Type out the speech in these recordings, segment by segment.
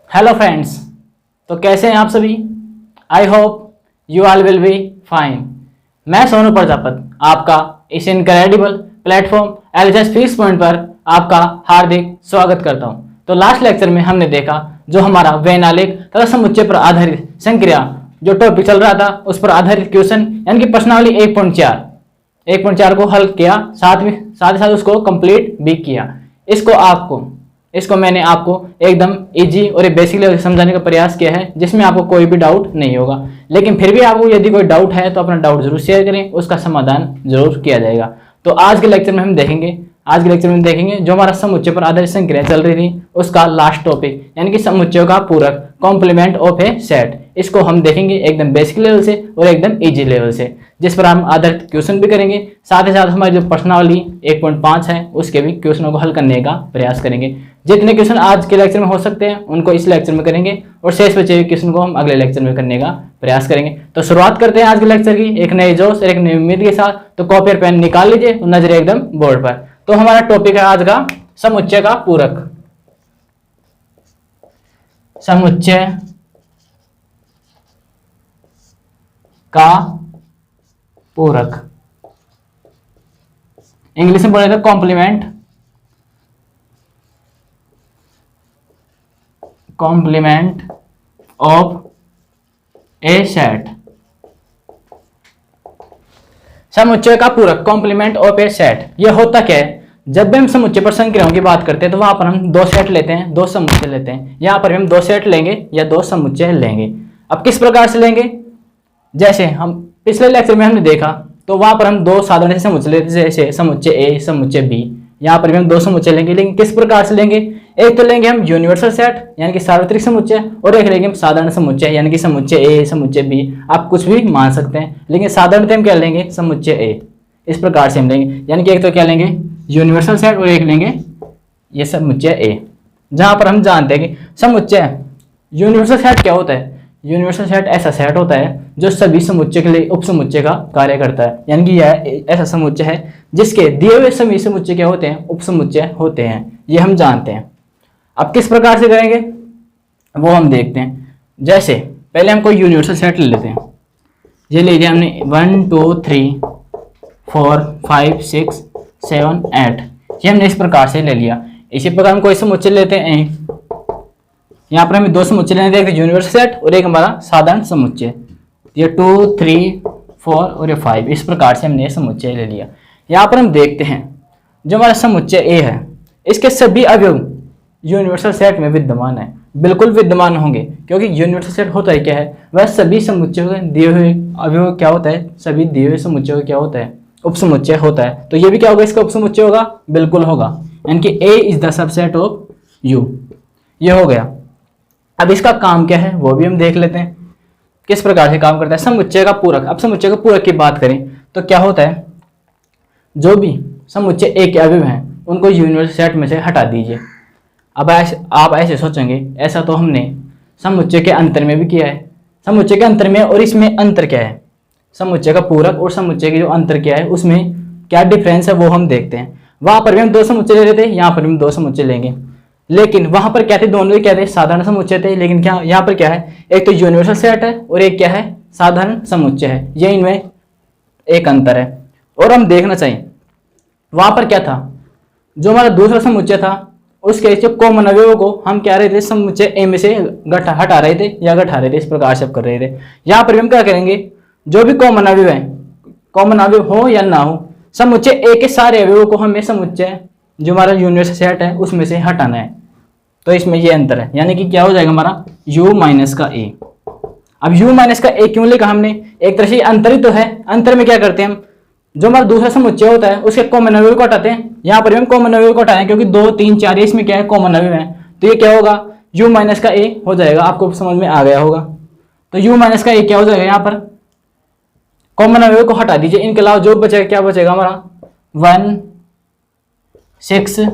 Hello friends. तो कैसे हैं आप सभी? I hope you all will be fine. मैं सोनू प्रजापत आपका इस incredible platform LHS fix point पर आपका हार्दिक स्वागत करता हूं। तो लास्ट लेक्चर में हमने देखा जो हमारा वेन आलेख तथा समुच्चय पर आधारित संक्रिया जो टॉपिक चल रहा था उस पर आधारित क्वेश्चन यानी कि प्रश्नावली 1.4 को हल किया, साथ ही साथ उसको कंप्लीट भी किया। इसको मैंने आपको एकदम इजी और बेसिक लेवल समझाने का प्रयास किया है जिसमें आपको कोई भी डाउट नहीं होगा। लेकिन फिर भी आपको यदि कोई डाउट है तो अपना डाउट जरूर शेयर करें, उसका समाधान जरूर किया जाएगा। तो आज के लेक्चर में हम देखेंगे जो हमारा समुच्चय पर आधारित संक्रिया चल रही थी उसका लास्ट टॉपिक यानी कि समुच्चयों का पूरक कॉम्प्लीमेंट ऑफ ए सेट। इसको हम देखेंगे एकदम बेसिक लेवल से और एकदम इजी लेवल से, जिस पर हम आधारित क्वेश्चन भी करेंगे। साथ ही साथ हमारी जो प्रश्नावली 1.5 है उसके भी क्वेश्चनों को हल करने का प्रयास करेंगे। जितने क्वेश्चन आज के लेक्चर में हो सकते हैं उनको इस लेक्चर में करेंगे और शेष बचे हुए क्वेश्चन को हम अगले लेक्चर में करने का प्रयास करेंगे। तो शुरुआत करते हैं आज के लेक्चर की एक नए जोश और एक नई उम्मीद के साथ। तो कॉपी और पेन निकाल लीजिए और नजर एकदम बोर्ड पर। तो हमारा टॉपिक है आज का समुच्चय का पूरक। समुच्चय का पूरक, इंग्लिश में बोलेगा कॉम्प्लीमेंट ऑफ ए सेट। समुच्चय का पूरक कॉम्प्लीमेंट ऑफ ए सेट ये होता क्या है? जब भी हम समुच्चय पर संक्रियाओं की बात करते हैं तो वहां पर हम दो सेट लेते हैं, दो समुच्चय लेते हैं। यहां पर हम दो सेट लेंगे या दो समुच्चय लेंगे। अब किस प्रकार से लेंगे? जैसे हम पिछले लेक्चर में हमने देखा तो वहां पर हम दो साधारण से समुच्चय लेते, जैसे समुच्चय ए समुच्चय बी। यहाँ पर भी हम दो समुच्चय लेंगे, लेकिन किस प्रकार से लेंगे? एक तो लेंगे हम यूनिवर्सल सेट यानी कि सार्वत्रिक समुच्चय, और एक लेंगे हम साधारण समुच्चय यानी कि समुच्चय ए समुच्चय बी। आप कुछ भी मान सकते हैं, लेकिन साधारणतः हम क्या लेंगे? समुच्चय ए। इस प्रकार से हम लेंगे, यानी कि एक तो क्या लेंगे? यूनिवर्सल सेट और एक लेंगे ये समुच्चय ए। जहां पर हम जानते हैं कि समुच्चय यूनिवर्सल सेट क्या होता है? यूनिवर्सल सेट ऐसा सेट होता है जो सभी समुच्चय के लिए उपसमुच्चय का कार्य करता है, यानी कि यह ऐसा समुच्चय है जिसके दिए हुए सभी समुच्चय क्या होते हैं? उपसमुच्चय होते हैं। ये हम जानते हैं। अब किस प्रकार से करेंगे वो हम देखते हैं। जैसे पहले हम कोई यूनिवर्सल सेट ले लेते हैं। ये लीजिए हमने 1 2 3 4 5 6 7 8, ये हमने इस प्रकार से ले लिया। इसी प्रकार हम कोई समुच्चय लेते हैं। यहाँ पर हमें दो समुच्चय लेने थे, एक यूनिवर्सल सेट और एक हमारा साधारण समुच्चय। ये 2 3 4 और ये 5, इस प्रकार से हमने समुच्चय ले लिया। यहाँ पर हम देखते हैं जो हमारा समुच्चय ए है इसके सभी अवयव यूनिवर्सल सेट में विद्यमान है, बिल्कुल विद्यमान होंगे, क्योंकि यूनिवर्सल सेट होता है क्या है? वह सभी समुच्चयों के दिए हुए अवयव क्या होता है? सभी दिए हुए समुच्चयों का क्या होता है? उपसमुच्चय होता है। तो ये भी क्या होगा? इसका उपसमुच्चय होगा, बिल्कुल होगा, यानी कि A is the subset of U. ये हो गया। अब इसका काम क्या है वो भी हम देख लेते हैं, किस प्रकार से काम करता है समुच्चय का पूरक। अब समुच्चय का पूरक की बात करें तो क्या होता है? जो भी समुच्चय ए के अवयव हैं उनको यूनिवर्सल सेट में से हटा दीजिए। अब आप ऐसे सोचेंगे, ऐसा तो हमने समुच्चय के अंतर में भी किया है। समुच्चय के अंतर में और इसमें अंतर क्या है? समुच्चय का पूरक और समुच्चय की जो अंतर क्या है उसमें क्या डिफरेंस है वो हम देखते हैं। वहां पर भी हम दो समुच्चय ले रहे थे, यहाँ पर भी हम दो समुच्चय लेंगे, लेकिन वहां पर क्या थे? दोनों ही क्या थे? साधारण समुच्चय थे। लेकिन क्या यहाँ पर क्या है? एक तो यूनिवर्सल सेट है और एक क्या है? साधारण समुच्चय है। ये इनमें एक अंतर है। और हम देखना चाहिए वहां पर क्या था? जो हमारा दूसरा समुच्चय था उसके जो कॉमन अवयवों को हम क्या रहे थे? समुच्चय ए में से हटा रहे थे या घटा रहे थे, इस प्रकार से कर रहे थे। यहाँ पर भी हम क्या करेंगे? जो भी कॉमन अवयव है, कॉमन अवयव हो या ना हो, समुच्चय ए के सारे अवयवों को हमें समुच्चय जो हमारा यूनिवर्सल सेट है उसमें से हटाना है। तो इसमें ये अंतर है, यानी कि क्या हो जाएगा हमारा? u माइनस का ए। अब u माइनस का ए क्यों लिखा हमने? एक तरह से अंतर ही तो है। अंतर में क्या करते हैं हम? जो हमारा दूसरा समुच्चय होता है उसके कॉमन अवयव को हटाते हैं। यहाँ पर हम कॉमन अवयव को हटाएं क्योंकि 2 3 4 इसमें क्या है? कॉमन अवयव है। तो ये क्या होगा? u माइनस का ए हो जाएगा। आपको समझ में आ गया होगा। तो u माइनस का ए क्या हो जाएगा? यहाँ पर कॉमन अवयव को हटा दीजिए, इनके अलावा जो बचेगा क्या बचेगा हमारा? 1 6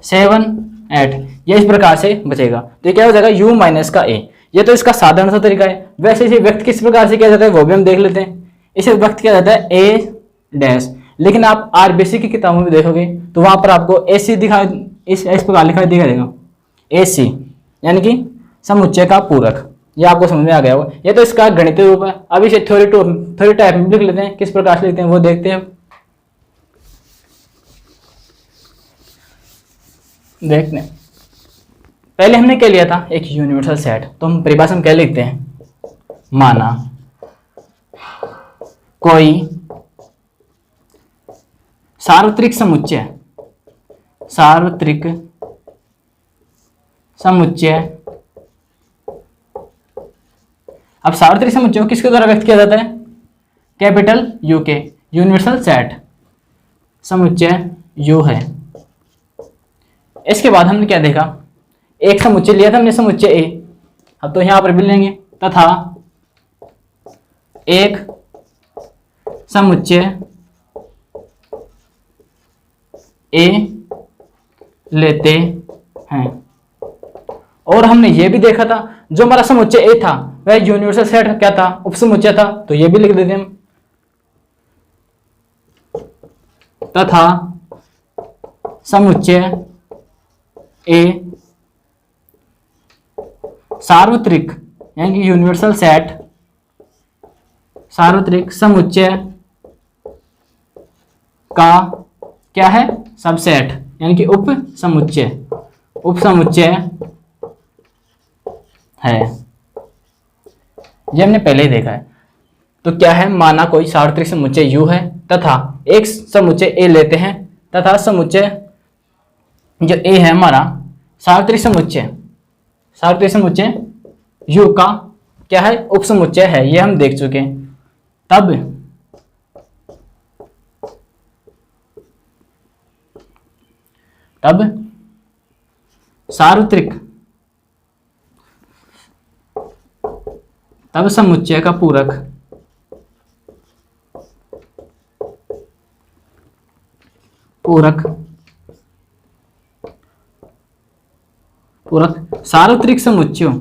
7 8, ये इस प्रकार से बचेगा। तो ये क्या हो जाएगा? u माइनस का ए। ये तो इसका साधारण सा तरीका है। वैसे इसे व्यक्त किस प्रकार से किया जाता है वो भी हम देख लेते हैं। इसे व्यक्त किया जाता है ए डैश, लेकिन आप आरबीसी की किताबों में देखोगे तो वहां पर आपको ए सी दिखा इस प्रकार लिखा दिखाई देगा, ए सी, यानी कि समुच्चय का पूरक। ये आपको समझ में आ गया होगा। ये तो इसका गणितीय रूप है। अब इसे थ्योरी टाइप में लिख लेते हैं। किस प्रकार से लिखते हैं वो देखते हैं। देखते हैं, पहले हमने क्या लिया था, एक यूनिवर्सल सेट। तो हम परिभाषा में क्या लिखते हैं, माना कोई सार्वत्रिक समुच्चय, सार्वत्रिक समुच्चय। अब सार्वत्रिक समुच्चय को किसके द्वारा व्यक्त किया जाता है, कैपिटल यू के। यूनिवर्सल सेट समुच्चय यू है। इसके बाद हमने क्या देखा, एक समुच्चय लिया था हमने, समुच्चय ए। अब तो यहां पर भी लेंगे, तथा एक समुच्चय ए लेते हैं। और हमने ये भी देखा था, जो हमारा समुच्चय ए था वह यूनिवर्सल सेट क्या था, उपसमुच्चय था। तो ये भी लिख देते हैं हम, तथा समुच्चय ए सार्वत्रिक यानी कि यूनिवर्सल सेट, सार्वत्रिक समुच्चय का क्या है, सबसेट यानी कि उप समुच्चय है। ये हमने पहले ही देखा है। तो क्या है, माना कोई सार्वत्रिक समुच्चय यू है तथा एक समुच्चय ए लेते हैं, तथा समुच्चय जो ए है हमारा सार्वत्रिक समुच्चय यू का क्या है, उपसमुच्चय है। ये हम देख चुके हैं। तब सार्वत्रिक, तब समुच्चय का पूरक सार्वत्रिक समुच्चय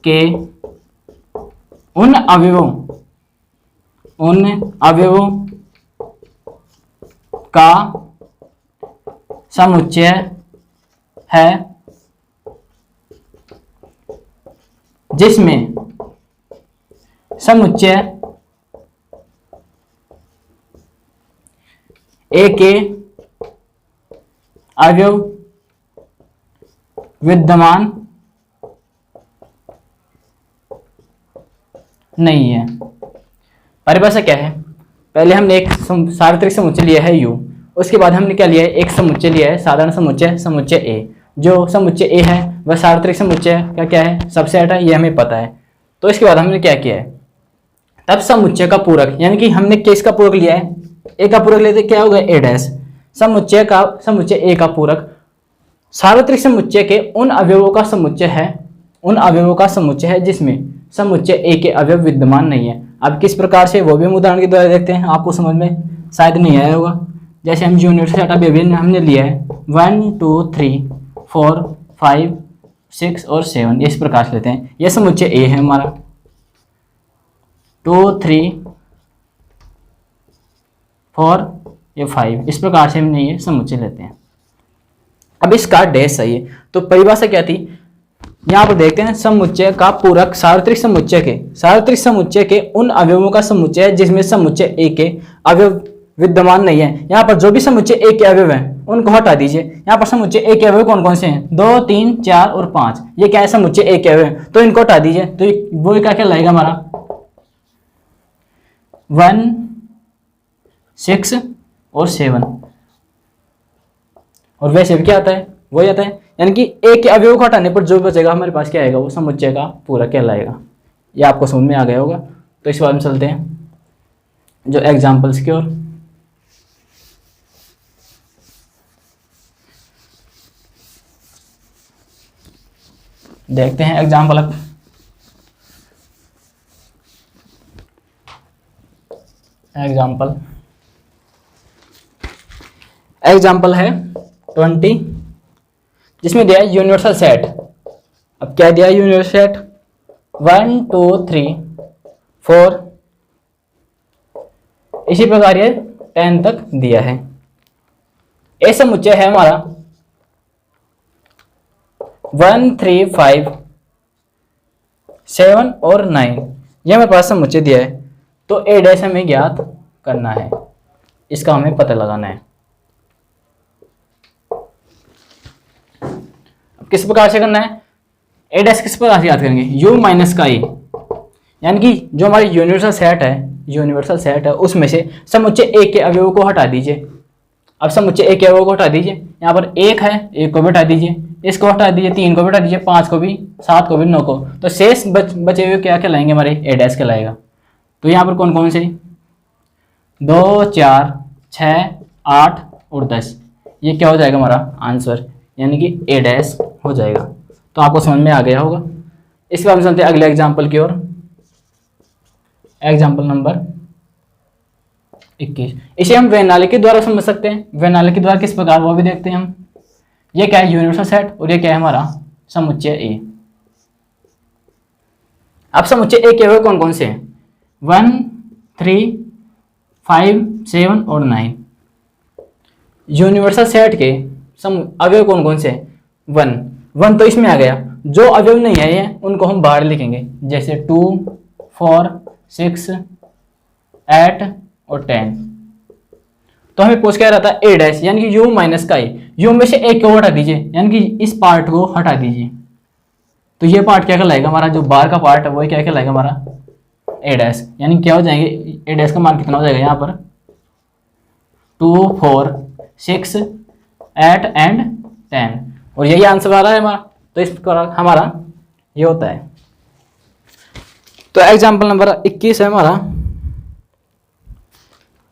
के उन अवयवों का समुच्चय है जिसमें समुच्चय ए के अवयव विद्यमान नहीं है। परिभाषा क्या है, पहले हमने एक सार्वत्रिक समुच्चय लिया है U, उसके बाद हमने क्या लिया है, एक समुच्चय लिया है साधारण समुच्चय A। जो समुच्चय A है वह सार्वत्रिक समुच्चय का क्या है, सबसेट है, ये हमें पता है। तो इसके बाद हमने क्या किया है, तब समुच्चय का पूरक यानी कि हमने किसका पूरक लिया है, A का पूरक लेते क्या होगा, A डैश। समुच्चय A का पूरक सार्वत्रिक समुच्चय के उन अवयवों का समुच्चय है जिसमें समुच्चय ए के अवयव विद्यमान नहीं है। अब किस प्रकार से, वो भी हम उदाहरण के द्वारा देखते हैं, आपको समझ में शायद नहीं आया होगा। जैसे हम यूनिवर्सल सेट अभी हमने लिया है 1 2 3 4 5 6 और 7, इस प्रकार से लेते हैं। यह समुच्चय ए है हमारा, 2 3 4 या 5, इस प्रकार से हमने ये समुच्चय लेते हैं। अब इसका डैश सही है। तो परिभाषा क्या थी, यहाँ पर देखते हैं, समुच्चय का पूरक सार्वत्रिक समुच्चय के उन अवयवों का समुच्चय है जिसमें समुच्चय ए के अवयव विद्यमान नहीं है। यहाँ पर जो भी समुच्चय ए के अवयव हैं उनको हटा दीजिए। यहाँ पर समुच्चय ए के अवयव कौन कौन से हैं, 2 3 4 और 5, ये क्या है, समुच्चय ए के अवयव, तो इनको हटा दीजिए। तो वो क्या कहलाएगा हमारा 1 6 और 7, और वैसे भी क्या आता है, वही आता है। यानी कि ए के अवयव को हटाने पर जो बचेगा हमारे पास क्या आएगा, वो समुच्चय का पूरक कहलाएगा। ये आपको समझ में आ गया होगा। तो इस बारे में चलते हैं जो एग्जाम्पल्स की ओर। देखते हैं एग्जाम्पल। एग्जाम्पल है 20, जिसमें दिया है यूनिवर्सल सेट। अब क्या दिया है, यूनिवर्सल सेट 1 2 3 4, इसी प्रकार ये 10 तक दिया है। ए समुच्चय है हमारा 1 3 5 7 और 9, ये हमारे पास समुच्चय दिया है। तो ए डैश हमें ज्ञात करना है, इसका हमें पता लगाना है। अब किस प्रकार से करना है, ए डैश किस प्रकार से याद करेंगे, यू माइनस का ए, यानी कि जो हमारी यूनिवर्सल सेट है उसमें से समुच्चय ए के अवयवों को हटा दीजिए। अब समुच्चय ए के अवयवों को हटा दीजिए, यहाँ पर एक है, एक को भी हटा दीजिए, इसको हटा दीजिए, 3 को भी हटा दीजिए, 5 को भी, 7 को भी, 9 को, तो शेष बचे हुए क्या कहलाएंगे, हमारे ए डैश कहलाएगा। तो यहाँ पर कौन कौन से, 2 4 6 8 और 10, ये क्या हो जाएगा हमारा आंसर, यानी कि ए डैश हो जाएगा। तो आपको समझ में आ गया होगा। इसके बाद हम चलते हैं अगले एग्जाम्पल की ओर। एग्जाम्पल नंबर 21, इसे हम वेनाले के द्वारा समझ सकते हैं। वेनाले के द्वारा किस प्रकार, वो भी देखते हैं हम। ये क्या है, यूनिवर्सल सेट, और ये क्या है हमारा समुच्चय ए। अब समुच्चय ए के अवयव कौन कौन से हैं, 1 3 5 7 और 9। यूनिवर्सल सेट के अवयव कौन कौन से हैं, 1 तो इसमें आ गया। जो अवयव नहीं है ये, उनको हम बाहर लिखेंगे, जैसे 2 4 6 8 और 10। तो हमें पूछ क्या रहता है, ए डैश, यानी कि यू माइनस का ए, यू में से एक को हटा दीजिए, यानी कि इस पार्ट को हटा दीजिए। तो ये पार्ट क्या कहलाएगा, हमारा जो बाहर का पार्ट है वो क्या कहलाएगा, हमारा ए डैश, यानी क्या हो जाएंगे, ए डैश का मान कितना हो जाएगा यहाँ पर, 2 4 6 8 एंड 10, और यही आंसर आ रहा है हमारा। तो इस प्रकार हमारा ये होता है। तो एग्जाम्पल नंबर 21 है हमारा,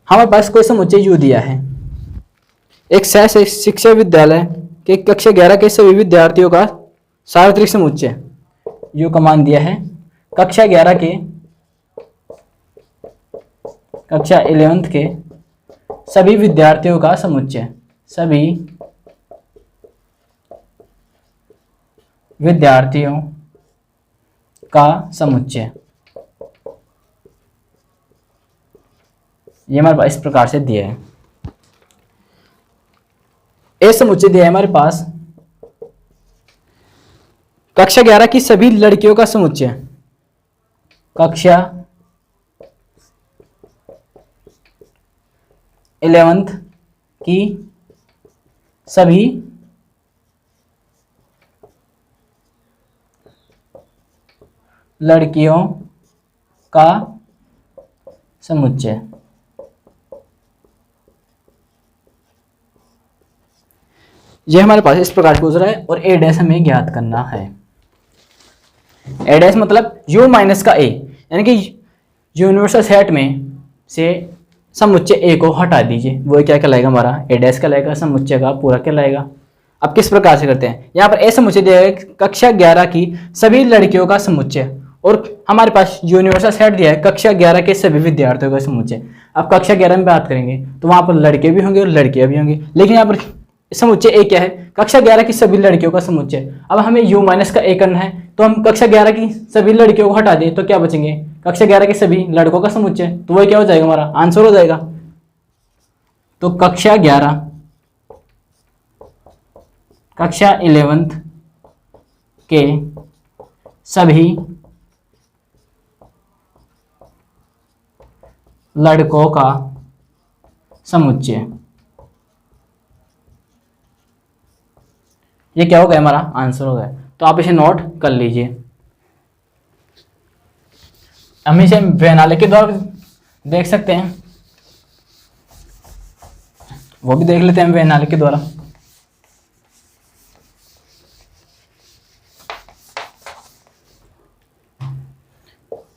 हमारे पास कोई समुच्चय यू दिया है। एक सह शिक्षा विद्यालय के कक्षा 11 के सभी विद्यार्थियों का सार्वत्रिक समुच्चय, यू का मान दिया है। कक्षा 11 के, कक्षा 11th के सभी विद्यार्थियों का समुच्चय, सभी विद्यार्थियों का समुच्चय, ये हमारे पास इस प्रकार से दिया है। ए समुच्चय दिया है हमारे पास, कक्षा 11 की सभी लड़कियों का समुच्चय, कक्षा 11th की सभी लड़कियों का समुच्चय। यह हमारे पास इस प्रकार पूछ रहा है, और ए डैश हमें ज्ञात करना है। ए डैश मतलब यू माइनस का ए, यानी कि यूनिवर्सल सेट में से समुच्चय ए को हटा दीजिए, वो क्या कहलाएगा, हमारा ए डैश कहलाएगा, समुच्चय का पूरा कहलाएगा। अब किस प्रकार से करते हैं, यहाँ पर ए समुच्चय दिया है कक्षा 11 की सभी लड़कियों का समुच्चय, और हमारे पास यूनिवर्सल सेट दिया है कक्षा 11 के सभी विद्यार्थियों का समुच्चय। अब कक्षा 11 में बात करेंगे तो वहां पर लड़के भी होंगे और लड़कियां भी होंगी, लेकिन यहाँ पर समुच्चय ए क्या है, कक्षा 11 की सभी लड़कियों का समुच्चय। अब हमें यू माइनस का ए करना है, तो हम कक्षा 11 की सभी लड़कियों को हटा दें तो क्या बचेंगे, कक्षा 11 के सभी लड़कों का समुच्चय, तो वही क्या हो जाएगा, हमारा आंसर हो जाएगा। तो कक्षा 11th के सभी लड़कों का समुच्चय, ये क्या हो गया, हमारा आंसर हो गया। तो आप इसे नोट कर लीजिए। हम इसे वेनाले के द्वारा देख सकते हैं, वो भी देख लेते हैं वेनाले के द्वारा।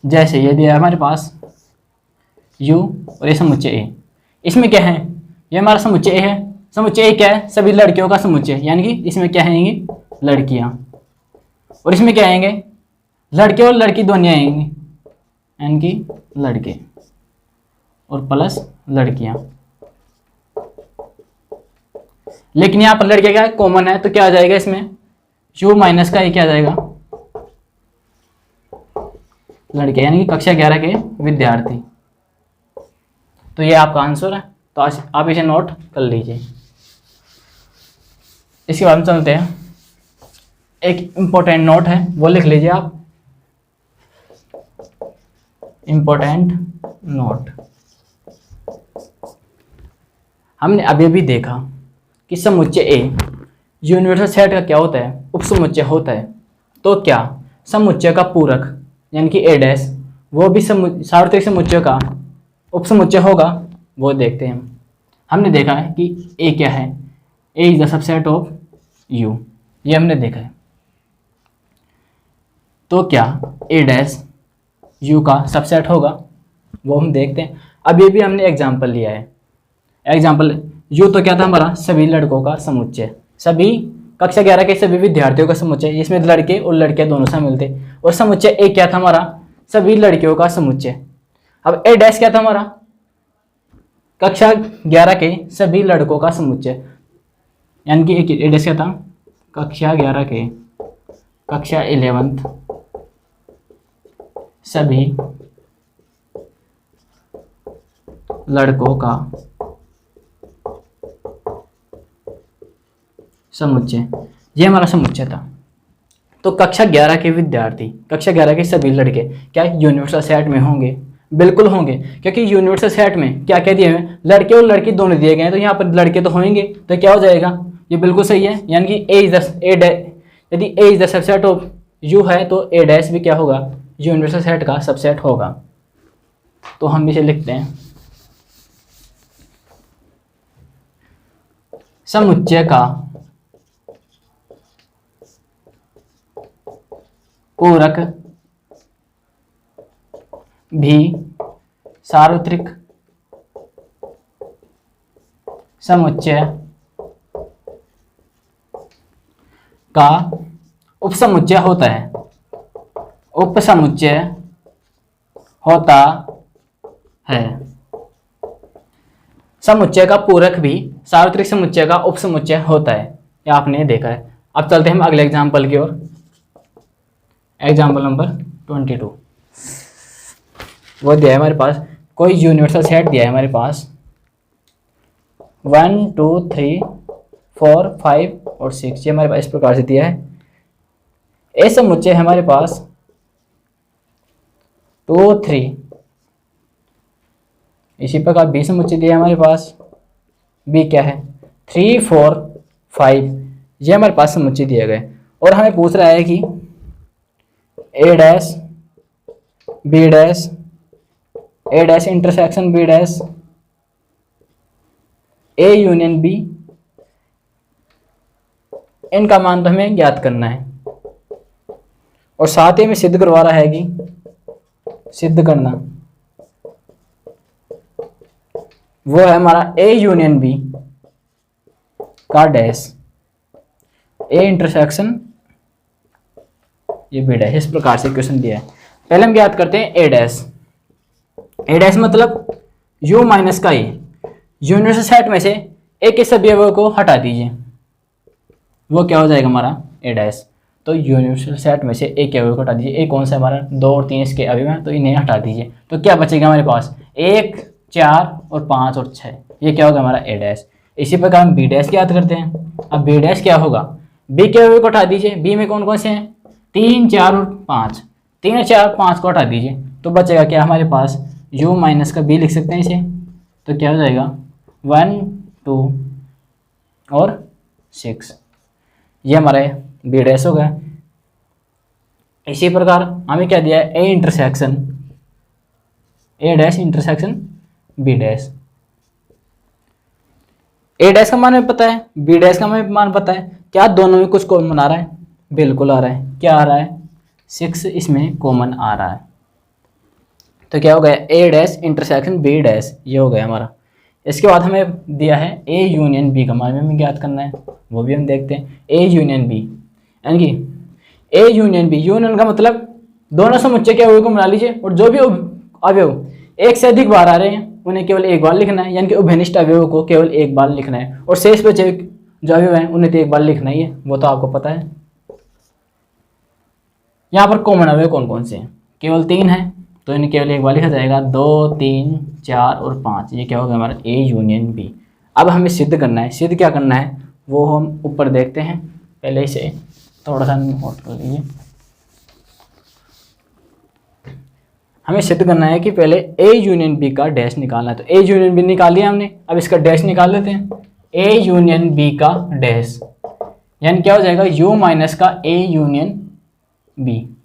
जैसे ये दिया है हमारे पास u और ये समुच्चय ए, इसमें क्या है, ये हमारा समुच्चय ए है। समुच्चय ए क्या है, सभी लड़कियों का समुच्चय, यानी कि इसमें क्या आएंगी, लड़कियां, और इसमें क्या आएंगे, लड़के और लड़की दोनों आएंगे, यानी कि लड़के और प्लस लड़कियां। लेकिन यहाँ पर लड़के क्या है, कॉमन है, तो क्या आ जाएगा इसमें, u माइनस का ए क्या आ जाएगा, लड़के, यानी कि कक्षा 11 के विद्यार्थी। तो ये आपका आंसर है, तो आप इसे नोट कर लीजिए। इसके बाद में चलते हैं, एक इम्पोर्टेंट नोट है वो लिख लीजिए आप, इम्पोर्टेंट नोट। हमने अभी भी देखा कि समुच्चय ए यूनिवर्सल सेट का क्या होता है, उपसमुच्चय होता है। तो क्या समुच्चय का पूरक यानी कि ए डैश वो भी सार्वत्रिक समुच्चय का उपसमुच्चय होगा, वो देखते हैं। हमने देखा है कि ए क्या है, A is the subset of U, ये हमने देखा है। तो क्या ए डैश यू का सबसेट होगा, वो हम देखते हैं। अभी भी हमने एग्जाम्पल लिया है, एग्जाम्पल यू तो क्या था हमारा, सभी लड़कों का समुच्चय, सभी कक्षा 11 के सभी विद्यार्थियों का समुच्चय, जिसमें लड़के और लड़कियां दोनों शामिल थे। और समुच्चय ए क्या था हमारा, सभी लड़कियों का समुच्चय। अब ए डैश क्या था हमारा, कक्षा 11 के सभी लड़कों का समुच्चय, यानी कि ए डैश क्या था, कक्षा 11 के, कक्षा 11th सभी लड़कों का समुच्चय, ये हमारा समुच्चय था। तो कक्षा 11 के विद्यार्थी, कक्षा 11 के सभी लड़के क्या यूनिवर्सल सेट में होंगे, बिल्कुल होंगे, क्योंकि यूनिवर्सल सेट में क्या क्या दिए हुए हैं, लड़के और लड़की दोनों दिए गए हैं, तो यहाँ पर लड़के तो होंगे, तो क्या हो जाएगा, ये बिल्कुल सही है। यानी कि यदि A is the subset of U है तो ए डैश भी क्या होगा, यूनिवर्सल सेट का सबसेट होगा। तो हम इसे लिखते हैं, समुच्चय का पूरक भी सार्वत्रिक समुच्चय का उपसमुच्चय होता है, उपसमुच्चय होता है। समुच्चय का पूरक भी सार्वत्रिक समुच्चय का उपसमुच्चय होता है, ये आपने देखा है। अब चलते हैं हम अगले एग्जाम्पल की ओर, एग्जाम्पल नंबर 22। वो दिया है हमारे पास, कोई यूनिवर्सल सेट दिया है हमारे पास 1 2 3 4 5 और 6, ये हमारे पास इस प्रकार से दिया है। ए समुच्चय है हमारे पास 2 3, इसी प्रकार बी समुच्चय दिया है हमारे पास, बी क्या है 3 4 5, ये हमारे पास समुच्चय दिए गए। और हमें पूछ रहा है कि A dash B dash, A dash intersection B dash, A union B, इनका मान तो हमें ज्ञात करना है। और साथ ही में सिद्ध करवा रहा है कि सिद्ध करना वो है हमारा ए यूनियन बी का डैश, ए इंटरसेक्शन ये बी डैश, इस प्रकार से क्वेश्चन दिया है। पहले हम ज्ञात करते हैं ए डैश। ए डैश मतलब यू माइनस का ए, यूनिवर्सल सेट में से ए के सभी अवयवों को हटा दीजिए, वो क्या हो जाएगा हमारा ए डैश। तो यूनिवर्सल सेट में से ए के अवयव को हटा दीजिए, ए कौन सा हमारा 2 और 3 इसके अवयव हैं, तो इन्हें हटा दीजिए। तो क्या बचेगा हमारे पास 1 4 और 5 और 6, ये क्या होगा हमारा ए डैश। इसी प्रकार हम बी डैश याद करते हैं। अब बी डैश क्या होगा, बी के अवयव को हटा दीजिए, बी में कौन कौन से हैं 3 4 और 5, 3 और 4 5 को हटा दीजिए, तो बचेगा क्या हमारे पास u माइनस का b लिख सकते हैं इसे। तो क्या हो जाएगा 1 2 और 6, ये हमारा बी डैश हो गया। इसी प्रकार हमें क्या दिया है A intersection, A dash intersection B dash. A dash का मान हमें पता है, बी डैश का हमें मान पता है, क्या दोनों में कुछ कॉमन आ रहा है, बिल्कुल आ रहा है। क्या आ रहा है 6 इसमें कॉमन आ रहा है। तो क्या हो गया ए डैश इंटरसेक्शन बी डैश, ये हो गया हमारा। इसके बाद हमें दिया है ए यूनियन बी का मान हमें ज्ञात करना है, वो भी हम देखते हैं। ए यूनियन बी यानी कि ए यूनियन बी, यूनियन का मतलब दोनों समुच्चय के अवयव को मिला लीजिए और जो भी अवयव एक से अधिक बार आ रहे हैं उन्हें केवल एक बार लिखना है, यानी कि उभयनिष्ठ अवयवों को केवल एक बार लिखना है, और शेष बचे जो अवयव हैं उन्हें तो एक बार लिखना ही है, वो तो आपको पता है। यहाँ पर कॉमन अवयव कौन कौन से हैं, केवल 3 हैं, तो इन्हें केवल एक बार लिखा जाएगा। 2 3 4 और 5, ये क्या होगा हमारा ए यूनियन बी। अब हमें सिद्ध करना है, सिद्ध क्या करना है वो हम ऊपर देखते हैं। पहले इसे थोड़ा सा नोट कर लीजिए। हमें सिद्ध करना है कि पहले ए यूनियन बी का डैश निकालना है। तो ए यूनियन बी निकाल लिया हमने, अब इसका डैश निकाल लेते हैं। ए यूनियन बी का डैश यानी क्या हो जाएगा, यू माइनस का A union B,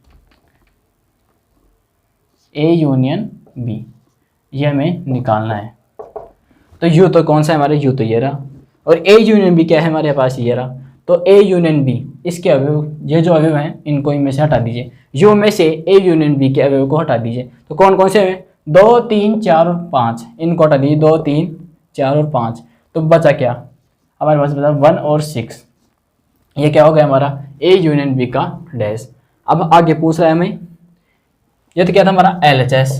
A union B, ये हमें निकालना है। तो यू तो कौन सा है हमारे, यू तो ये रहा, और ए यूनियन बी क्या है हमारे पास, ये रहा। तो ए यूनियन बी, इसके अवयव, ये जो अवयव हैं इनको इनमें से हटा दीजिए। यू में से ए यूनियन बी के अवयव को हटा दीजिए। तो कौन कौन से हैं, 2 3 4 और 5, इनको हटा दीजिए, 2 3 4 और 5। तो बचा क्या हमारे पास, बचा 1 और 6। ये क्या हो गया हमारा, ए यूनियन बी का डैश। अब आगे पूछ रहा है हमें, ये तो क्या था हमारा LHS।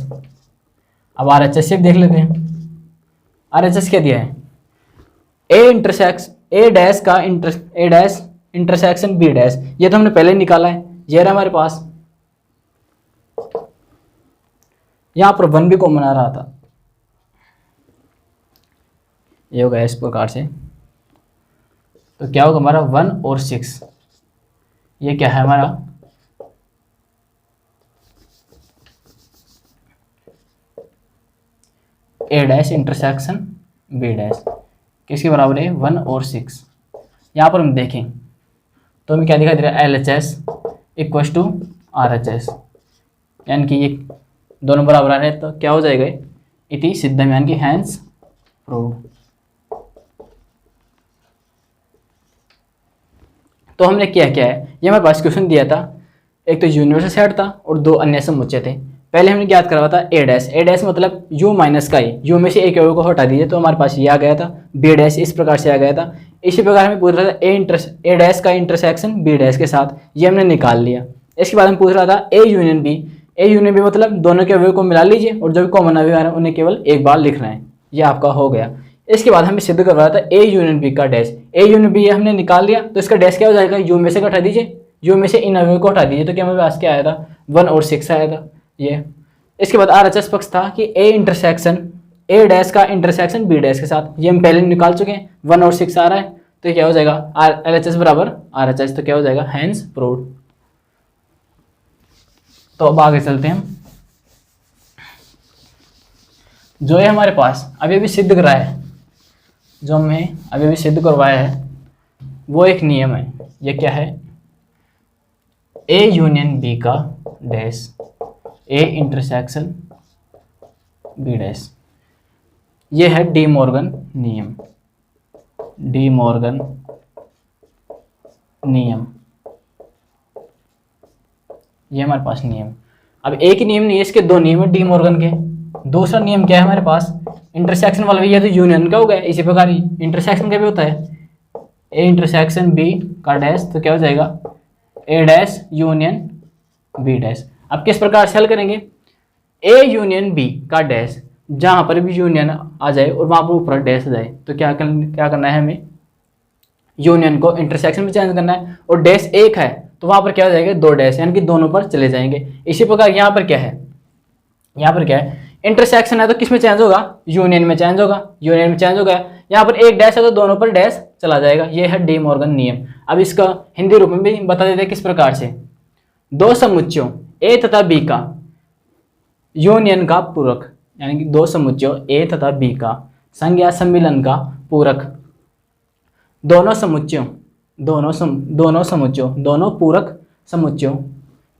अब RHS से देख लेते हैं। RHS क्या दिया है, ए डैश का ए डैश इंटरसेक्शन बी डैश, ये तो हमने पहले ही निकाला है, ये रहा हमारे पास। यहां पर 1 भी कॉमन आ रहा था, ये होगा इस प्रकार से। तो क्या होगा हमारा 1 और 6, ये क्या है हमारा, ए डैश इंटरसेक्शन बी डैश, किसके बराबर है, 1 और 6। यहाँ पर हम देखें तो हमें क्या दिखाई दे रहा है, LHS इक्वस टू RHS, यानी कि ये दोनों बराबर आ रहे हैं। तो क्या हो जाएगा, इति सिद्धम, यानी कि हैंस प्रूव्ड। तो हमने क्या क्या है, ये हमारे पास क्वेश्चन दिया था, एक तो यूनिवर्सल सेट था और 2 अन्य समुच्चय थे। पहले हमने ज्ञात करवा था ए डैश मतलब यू माइनस का ही, यू में से एक अवयव को हटा दीजिए, तो हमारे पास ये आ गया था। बी डैश इस प्रकार से आ गया था। इसी प्रकार हमें पूछ रहा था ए डैश का इंटरसेक्शन बी डैश के साथ, ये हमने निकाल लिया। इसके बाद हम पूछ रहा था ए यूनियन बी मतलब दोनों के अवयव को मिला लीजिए और जो भी कॉमन अवयव आ रहे हैं उन्हें केवल एक बार लिखना है, ये आपका हो गया। इसके बाद हमें सिद्ध करवाया था ए यूनियन बी का डैश, ए यूनियन बी हमने निकाल लिया, तो इसका डैश क्या हो जाएगा, यू में से हटा दीजिए, यू में से इन अवयव को हटा दीजिए, तो क्या हमारे पास क्या आया था, 1 और 6 आया था ये। इसके बाद RHS पक्ष था कि ए डैश का इंटरसेक्शन बी डैश के साथ, ये हम पहले निकाल चुके हैं, 1 और 6 आ रहा है। तो क्या हो जाएगा, LHS बराबर RHS, तो क्या हो जाएगा, हैंस प्रूव्ड। तो अब आगे चलते हैं हम। जो है हमारे पास अभी भी सिद्ध कराया है, जो हमें अभी भी सिद्ध करवाया है, वो एक नियम है। ये क्या है, ए यूनियन बी का dash, A intersection B dash, ये है डी मॉर्गन नियम। डी मॉर्गन नियम, ये हमारे पास नियम। अब एक ही नियम नहीं है, इसके 2 नियम है डी मॉर्गन के। दूसरा नियम क्या है हमारे पास, इंटरसेक्शन वाला भी, ये तो यूनियन का हो गया, इसी प्रकार ही इंटरसेक्शन का भी होता है, ए इंटरसेक्शन बी का डैश, तो क्या हो जाएगा, ए डैश यूनियन बी डैश। अब किस प्रकार से हल करेंगे, ए यूनियन बी का डैश, जहां पर भी यूनियन आ जाए और वहां पर ऊपर डैश आ जाए, तो क्या करना है हमें, यूनियन को इंटरसेक्शन में चेंज करना है, और डैश एक है तो वहां पर क्या हो जाएगा, 2 डैश, यानी कि दोनों पर चले जाएंगे। इसी प्रकार यहाँ पर क्या है, यहाँ पर क्या है, इंटरसेक्शन है तो किस में चेंज होगा, यूनियन में चेंज होगा, यूनियन में चेंज होगा। यहाँ पर एक डैश है तो दोनों पर डैश चला जाएगा, ये है डी मॉर्गन नियम। अब इसका हिंदी रूप में भी बता देते हैं किस प्रकार से, 2 समुच्चयों ए तथा बी का यूनियन का पूरक, यानी कि 2 समुच्चयों ए तथा बी का संज्ञा सम्मिलन का पूरक, दोनों पूरक समुच्चयों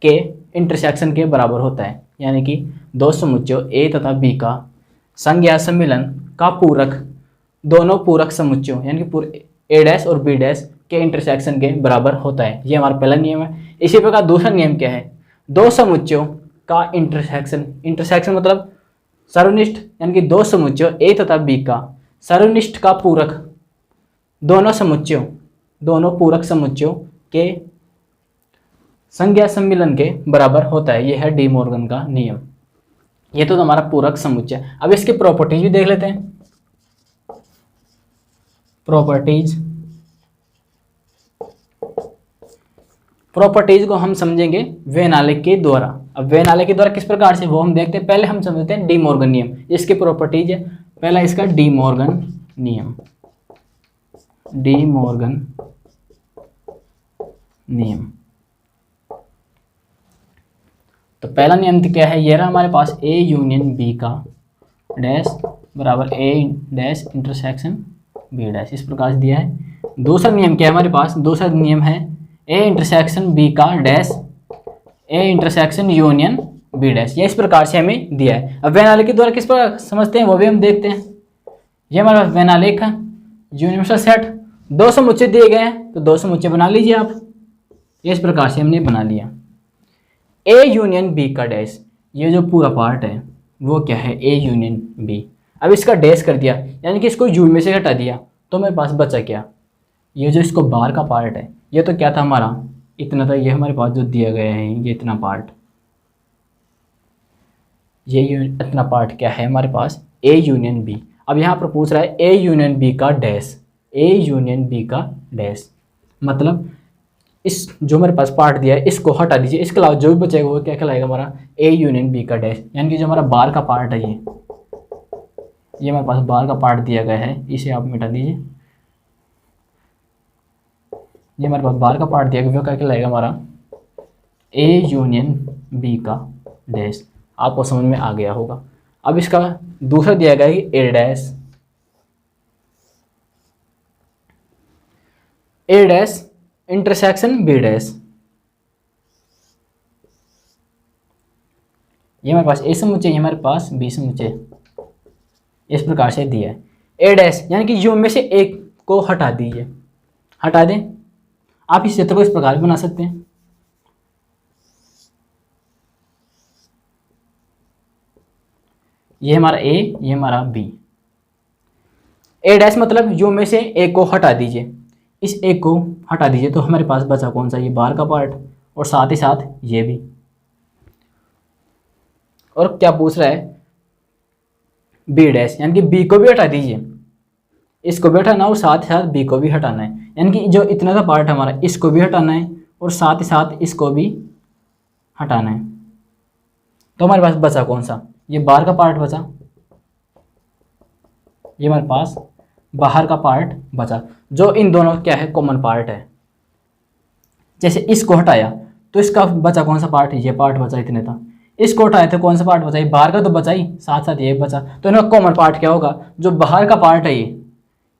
के इंटरसेक्शन के बराबर होता है। यानी कि 2 समुच्चयों ए तथा बी का संज्ञा सम्मिलन का पूरक दोनों पूरक समुच्चयों यानी कि ए डैश और बी डैश के इंटरसेक्शन के बराबर होता है। ये हमारा पहला नियम है। इसी प्रकार दूसरा नियम क्या है, 2 समुच्चयों का इंटरसेक्शन मतलब सर्वनिष्ठ, यानी कि 2 समुच्चयों ए तथा बी का सर्वनिष्ठ का पूरक दोनों पूरक समुच्चयों के संज्ञा सम्मिलन के बराबर होता है। यह है डी मॉर्गन का नियम। ये तो हमारा पूरक समुच्चय। अब इसकी प्रॉपर्टीज भी देख लेते हैं। प्रॉपर्टीज को हम समझेंगे वेनाले के द्वारा। अब वेनाले के द्वारा किस प्रकार से वो हम देखते हैं। पहले हम समझते हैं डी मॉर्गन नियम। इसके प्रॉपर्टीज है, पहला इसका डी मॉर्गन नियम। डी मॉर्गन नियम। तो पहला नियम तो क्या है, ये रहा हमारे पास ए यूनियन बी का डैश बराबर ए डैश इंटरसेक्शन बी डैश, इस प्रकार से दिया है। दूसरा नियम क्या है हमारे पास, दूसरा नियम है ए इंटरसेक्शन बी का dash A intersection union B dash, ये इस प्रकार से हमें दिया है। अब वेनाले के द्वारा किस प्रकार समझते हैं वो भी हम देखते हैं। ये हमारे पास वेनाले का यूनिवर्सल सेट, दो समुच्चय दिए गए हैं तो दो समुच्चय बना लीजिए आप, इस प्रकार से हमने बना लिया। ए यूनियन बी का डैश, ये जो पूरा पार्ट है वो क्या है, ए यूनियन बी। अब इसका डैश कर दिया यानी कि इसको यू में से हटा दिया, तो मेरे पास बचा क्या, ये जो इसको बाहर का पार्ट है, ये तो क्या था हमारा इतना था, ये हमारे पास जो दिया गया है ये इतना पार्ट, ये इतना पार्ट क्या है हमारे पास ए यूनियन बी। अब यहाँ पर पूछ रहा है ए यूनियन बी का डैश, ए यूनियन बी का डैश मतलब इस जो हमारे पास पार्ट दिया है इसको हटा दीजिए, इसके अलावा जो भी बचेगा वो क्या कहलाएगा हमारा ए यूनियन बी का डैश, यानी कि जो हमारा बाहर का पार्ट है ये हमारे पास बाहर का पार्ट दिया गया है, इसे आप मिटा दीजिए। ये हमारे पास बाहर का पार्ट दिया गया वो क्या कहलाएगा हमारा ए यूनियन बी का डैश, आपको समझ में आ गया होगा। अब इसका दूसरा दिया गया है ए dash, A dash intersection B dash, ये हमारे पास ए समुच्चय, ये हमारे पास बी समुच्चय, इस प्रकार से दिया है। ए डैश यानी कि यू में से एक को हटा दीजिए, हटा दें। आप इस चित्र को इस प्रकार बना सकते हैं, ये हमारा ए, ये हमारा बी। ए डैश मतलब यू में से एक को हटा दीजिए, इस एक को हटा दीजिए तो हमारे पास बचा कौन सा, ये बाहर का पार्ट और साथ ही साथ ये भी। और क्या पूछ रहा है बी डैश यानी कि बी को भी हटा दीजिए, इसको भी हटाना और साथ ही साथ बी को भी हटाना है, यानी कि जो इतना सा पार्ट हमारा इसको भी हटाना है और साथ ही साथ इसको भी हटाना है। तो हमारे पास बचा कौन सा, ये बाहर का पार्ट बचा, ये हमारे पास बाहर का पार्ट बचा जो इन दोनों क्या है कॉमन पार्ट है। जैसे इसको हटाया तो इसका बचा कौन सा पार्ट है, ये पार्ट बचा इतने था। इसको हटाया तो कौन सा पार्ट बचा, ये बाहर का तो बचा ही, साथ साथ ये बचा। तो इनका कॉमन पार्ट क्या होगा, जो बाहर का पार्ट है ये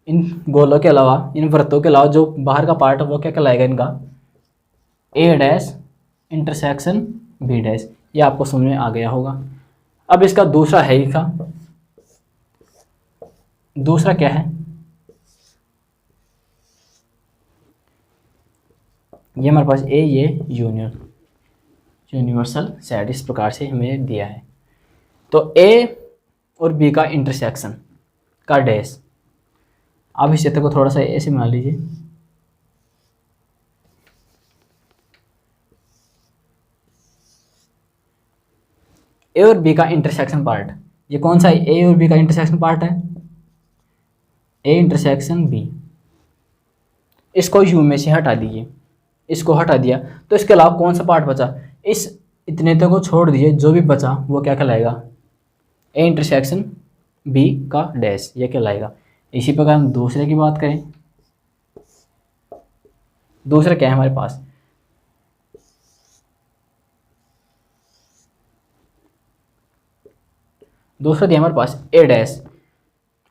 इन गोलों के अलावा, इन वृत्तों के अलावा जो बाहर का पार्ट है वो क्या कहलाएगा इनका ए डैश इंटरसेक्शन बी डैश, ये आपको समझ में आ गया होगा। अब इसका दूसरा है, इसका दूसरा क्या है, ये हमारे पास ए ये यूनिवर्सल सेट, इस प्रकार से हमें दिया है। तो ए और बी का इंटरसेक्शन का डैश, आप इस चित्र को थोड़ा सा ऐसे बना लीजिए, ए और बी का इंटरसेक्शन पार्ट, ये कौन सा है, ए और बी का इंटरसेक्शन पार्ट है ए इंटरसेक्शन बी। इसको यू में से हटा दीजिए, इसको हटा दिया तो इसके अलावा कौन सा पार्ट बचा, इस इतने तक को छोड़ दीजिए, जो भी बचा वो क्या कहलाएगा ए इंटरसेक्शन बी का डैश, ये कहलाएगा। इसी प्रकार हम दूसरे की बात करें, दूसरा क्या है हमारे पास, दूसरा दिया हमारे पास ए डैश,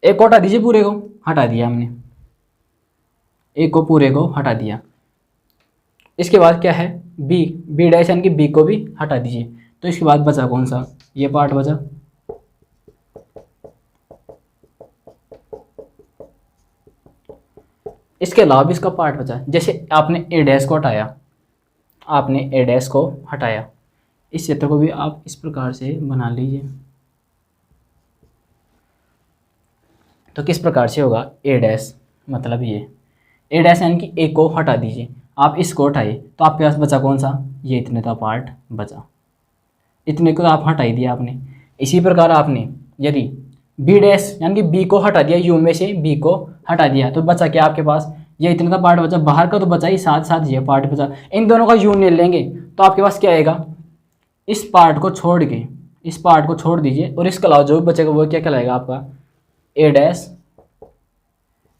एक को हटा दीजिए, पूरे को हटा दिया हमने, एक को पूरे को हटा दिया। इसके बाद क्या है बी डैश यानी कि बी को भी हटा दीजिए, तो इसके बाद बचा कौन सा, ये पार्ट बचा। इसके अलावा भी इसका पार्ट बचा, जैसे आपने ए डैश को हटाया, आपने ए डैश को हटाया, इस क्षेत्र को भी आप इस प्रकार से बना लीजिए। तो किस प्रकार से होगा ए डैश, मतलब ये ए डैश यानी कि ए को हटा दीजिए, आप इसको हटाइए तो आपके पास बचा कौन सा, ये इतने का पार्ट बचा, इतने को आप हटाई दिया आपने। इसी प्रकार आपने यदि बी डैश यानी कि बी को हटा दिया, यू में से बी को हटा दिया, तो बचा क्या आपके पास, ये इतने का पार्ट बचा, बाहर का तो बचा ही, साथ साथ ये पार्ट बचा। इन दोनों का यूनियन लेंगे तो आपके पास क्या आएगा, इस पार्ट को छोड़ के इस पार्ट को छोड़ दीजिए और इसके अलावा जो भी बचेगा वो क्या कहलाएगा आपका ए डैश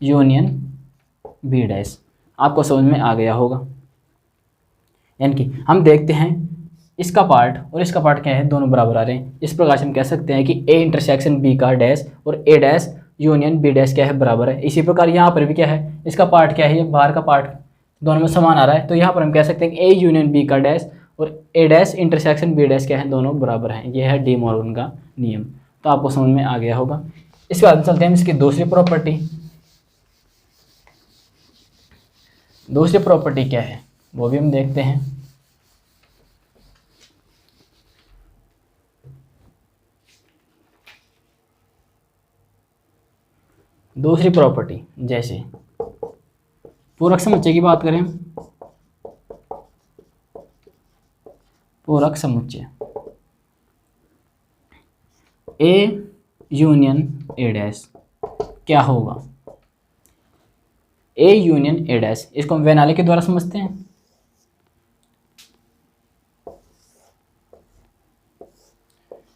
यूनियन बी डैश। आपको समझ में आ गया होगा। यानी कि हम देखते हैं इसका पार्ट और इसका पार्ट क्या है, दोनों बराबर आ रहे हैं। इस प्रकार से हम कह सकते हैं कि ए इंटरसेक्शन बी का डैश और ए डैश यूनियन बी डैश क्या है, बराबर है। इसी प्रकार यहाँ पर भी क्या है, इसका पार्ट क्या है, ये बाहर का पार्ट दोनों में समान आ रहा है। तो यहाँ पर हम कह सकते हैं कि ए यूनियन बी का डैश और ए डैश इंटरसेक्शन बी डैश क्या है, दोनों बराबर हैं। ये है डी मॉर्गन का नियम। तो आपको समझ में आ गया होगा। इसके बाद चलते हैं इसकी दूसरी प्रॉपर्टी। दूसरी प्रॉपर्टी क्या है वो भी हम देखते हैं। दूसरी प्रॉपर्टी, जैसे पूरक समुच्चय की बात करें, पूरक समुच्चय ए यूनियन ए डैश क्या होगा, ए यूनियन ए डैश। इसको हम वेनाले के द्वारा समझते हैं।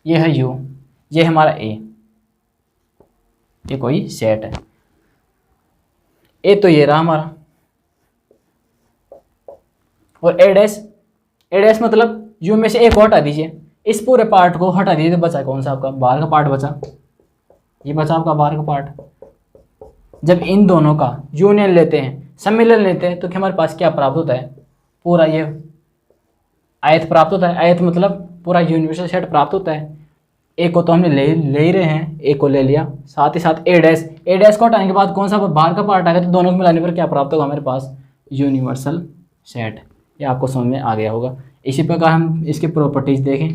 ये है यू, ये हमारा ए, ये कोई सेट है। ए तो ये रहा हमारा, और ए डैश मतलब यू में से एक को हटा दीजिए, इस पूरे पार्ट को हटा दीजिए, तो बचा कौन सा, आपका बाहर का पार्ट बचा। ये बचा आपका बाहर का पार्ट। जब इन दोनों का यूनियन लेते हैं, सम्मिलन लेते हैं, तो हमारे पास क्या प्राप्त होता है, पूरा ये आयत प्राप्त होता है। आयत मतलब पूरा यूनिवर्सल सेट प्राप्त होता है। ए को तो हमने ले ही रहे हैं, ए को ले लिया, साथ ही साथ ए डैश को हटाने के बाद कौन सा बाहर का पार्ट आएगा, तो दोनों को मिलाने पर क्या प्राप्त होगा हमारे पास, यूनिवर्सल सेट। ये आपको समझ में आ गया होगा। इसी प्रकार हम इसके प्रॉपर्टीज देखें,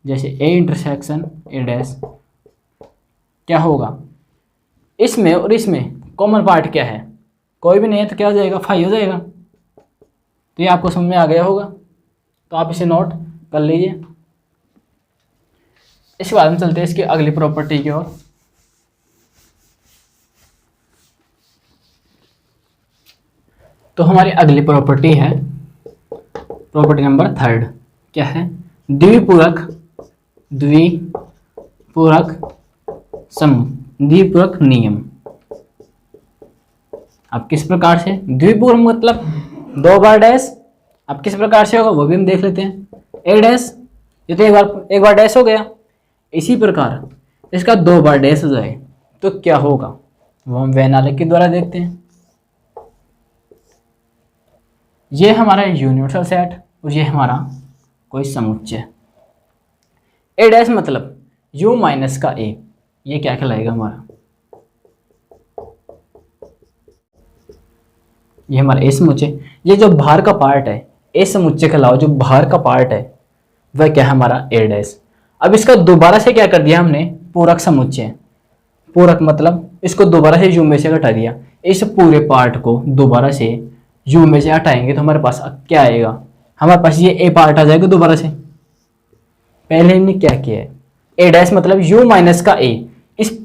जैसे ए इंटरसेक्शन ए डैश क्या होगा, इसमें और इसमें कॉमन पार्ट क्या है, कोई भी नहीं है, तो क्या हो जाएगा, फाई हो जाएगा। तो ये आपको समझ में आ गया होगा। तो आप इसे नोट कर लीजिए। इसके बाद हम चलते हैं इसकी अगली प्रॉपर्टी की ओर। तो हमारी अगली प्रॉपर्टी है प्रॉपर्टी नंबर 3, क्या है, द्विपूरक द्विपूरक नियम। अब किस प्रकार से, द्विपूरक मतलब दो बार डैश। अब किस प्रकार से होगा वो भी हम देख लेते हैं। ए डैश, ये तो एक बार डैश हो गया। इसी प्रकार इसका दो बार डैश हो जाए तो क्या होगा, वो हम वेनाले के द्वारा देखते हैं। ये हमारा यूनिवर्सल सेट और ये हमारा कोई समुच्चय। ए डैश मतलब यू माइनस का ए, ये क्या कहलाएगा हमारा, ये हमारा ए समुच्चय। ये जो बाहर का पार्ट है, ए समुच्चय के अलावा जो बाहर का पार्ट है वह क्या है, हमारा ए डैश। अब इसका दोबारा से क्या कर दिया हमने, पूरक समुच्चय। पूरक मतलब इसको दोबारा से यू में से हटा दिया। इस पूरे पार्ट को दोबारा से यू में से हटाएंगे तो हमारे पास क्या आएगा, हमारे पास ये ए पार्ट आ जाएगा दोबारा से। पहले हमने क्या किया है, ए डैश मतलब यू माइनस का ए, इस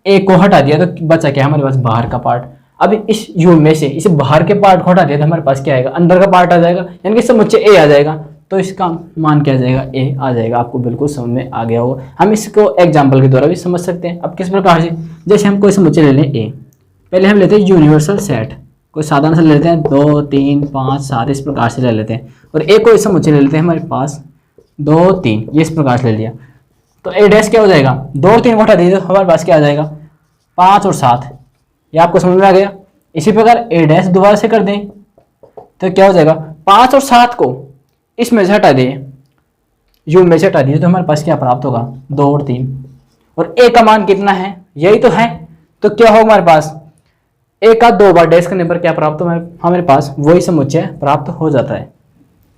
ए को हटा दिया तो बचा क्या हमारे पास, बाहर का पार्ट। अब इस यू में से इस बाहर के पार्ट को हटा दिया तो हमारे पास क्या आएगा, अंदर का पार्ट आ जाएगा, यानी कि समुच्चय ए आ जाएगा। तो इसका मान क्या आ जाएगा, ए आ जाएगा। आपको बिल्कुल समझ में आ गया होगा। हम इसको एग्जाम्पल के द्वारा भी समझ सकते हैं। अब किस प्रकार से, जैसे हम कोई समुच्चय ले लें ए, पहले हम लेते हैं यूनिवर्सल सेट, कोई साधारण से ले लेते हैं 2 3 5 7 इस प्रकार से ले लेते हैं। और ए को समुच्चय ले लेते हैं हमारे पास 2 3, ये इस प्रकार से ले लिया। तो ए डैश क्या हो जाएगा, 2 3 को हटा दीजिए तो हमारे पास क्या आ जाएगा, 5 और 7। ये आपको समझ में आ गया। इसी प्रकार ए डैश दोबारा से कर दें तो क्या हो जाएगा, 5 और 7 को इसमें से हटा दें, यू में से हटा दीजिए तो हमारे पास क्या प्राप्त होगा, 2 और 3। और ए का मान कितना है, यही तो है। तो क्या होगा हमारे पास, ए का 2 बार डैश करने पर क्या प्राप्त हो, हमारे पास वही समुच्चय प्राप्त हो जाता है।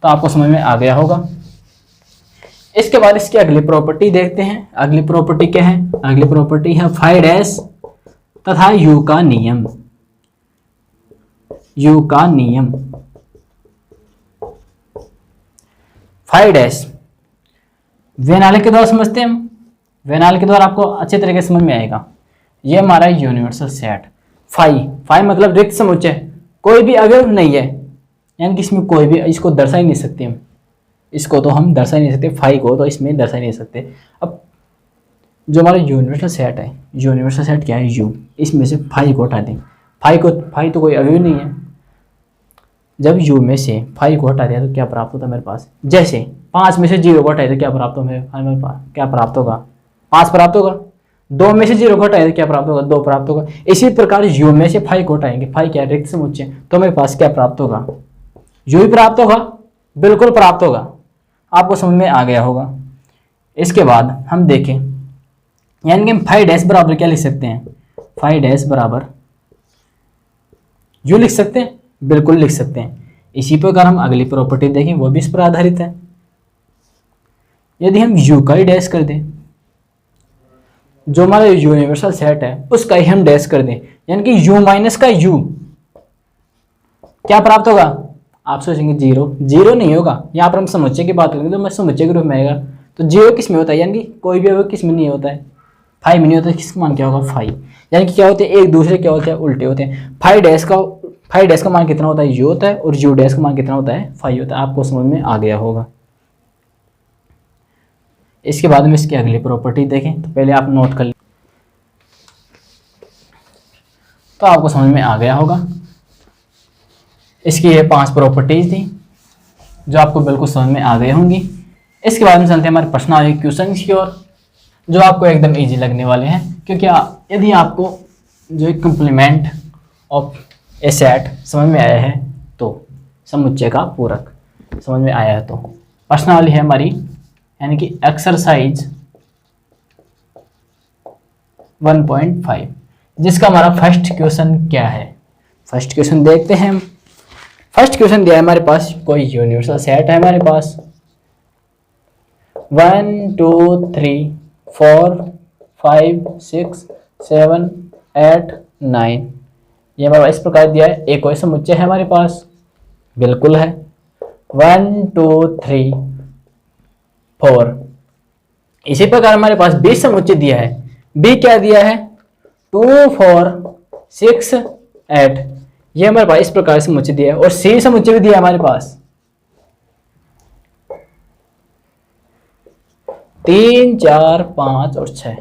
तो आपको समझ में आ गया होगा। इसके बाद इसकी अगली प्रॉपर्टी देखते हैं। अगली प्रॉपर्टी क्या है, अगली प्रॉपर्टी है फाई डैश तथा यू का नियम। यू का नियम, फाई डैश वेनाले के द्वारा समझते हैं हम। वेनाले के द्वारा आपको अच्छे तरीके से समझ में आएगा। ये हमारा यूनिवर्सल सेट। फाई मतलब रिक्त समुच्चय, कोई भी अवयव नहीं है, यानी कि इसमें कोई भी, इसको दर्शा ही नहीं सकते हम, इसको तो हम दर्शा ही नहीं सकते, फाई को तो इसमें दर्शा ही नहीं सकते। अब जो हमारा यूनिवर्सल सेट है, यूनिवर्सल सेट क्या है, यू, इसमें से फाई को हटा दें फाई तो कोई अवयव नहीं है। जब u में से फाई को हटा दिया तो क्या प्राप्त होता है मेरे पास, जैसे 5 में से 0 को हटाए तो क्या प्राप्त होगा मेरे पास, क्या प्राप्त होगा 5 प्राप्त होगा। 2 में से 0 को हटाए तो क्या प्राप्त होगा 2 प्राप्त होगा। इसी प्रकार u में से फाई को हटाएंगे, फाई क्या रिक्त समुच्चय, तो मेरे पास क्या प्राप्त होगा u ही प्राप्त होगा, बिल्कुल प्राप्त होगा। आपको समझ में आ गया होगा। इसके बाद हम देखें, यानी कि हम फाई डैश बराबर क्या लिख सकते हैं, फाई डैश बराबर u लिख सकते हैं, बिल्कुल लिख सकते हैं। इसी प्रकार हम अगली प्रॉपर्टी देखें, वो भी इस पर आधारित है। यदि हम u का ही डैश कर दें, जो हमारा यूनिवर्सल सेट है उसका ही हम डैश कर दें, यानी कि u माइनस का u, क्या प्राप्त होगा। आप सोचेंगे जीरो नहीं होगा, यहाँ पर हम समुच्चय की बात करेंगे तो मैं समुच्चय के रूप में आएगा। तो जीरो किस में होता है, यानी कि कोई भी किस में नहीं होता है, फाइव में नहीं होता है। किसका मान क्या होगा फाइव, यानी कि क्या होते हैं एक दूसरे क्या होते हैं उल्टे होते हैं। फाइव डैश का मान कितना होता है यू होता है, और यू डैश का मान कितना होता है फाइव होता है। आपको समझ में आ गया होगा। इसके बाद में इसकी अगली प्रॉपर्टी देखें, तो पहले आप नोट कर लें, तो आपको समझ में आ गया होगा। इसकी ये 5 प्रॉपर्टीज थी जो आपको बिल्कुल समझ में आ गई होंगी। इसके बाद में चलते हैं हमारे प्रश्नावली क्वेश्चन की ओर, जो आपको एकदम इजी लगने वाले हैं, क्योंकि यदि आपको जो कंप्लीमेंट ऑफ ए सेट समझ में आया है तो समुच्चय का पूरक समझ में आया है, तो प्रश्नावली है हमारी, यानी कि एक्सरसाइज 1.5, जिसका हमारा फर्स्ट क्वेश्चन क्या है। फर्स्ट क्वेश्चन देखते हैं हम। फर्स्ट क्वेश्चन दिया है हमारे पास, कोई यूनिवर्सल सेट है हमारे पास 1 2 3 4 5 6 7 8 9, ये हमारे इस प्रकार दिया है। एक कोई समुच्चय है हमारे पास, बिल्कुल है 1 2 3 4। इसी प्रकार हमारे पास 20 समुच्चय दिया है। बी क्या दिया है 2 4 6 8, ये हमारे पास इस प्रकार से समुच्चय दिया है। और सी समुच्चय भी दिया है हमारे पास 3 4 5 और 6।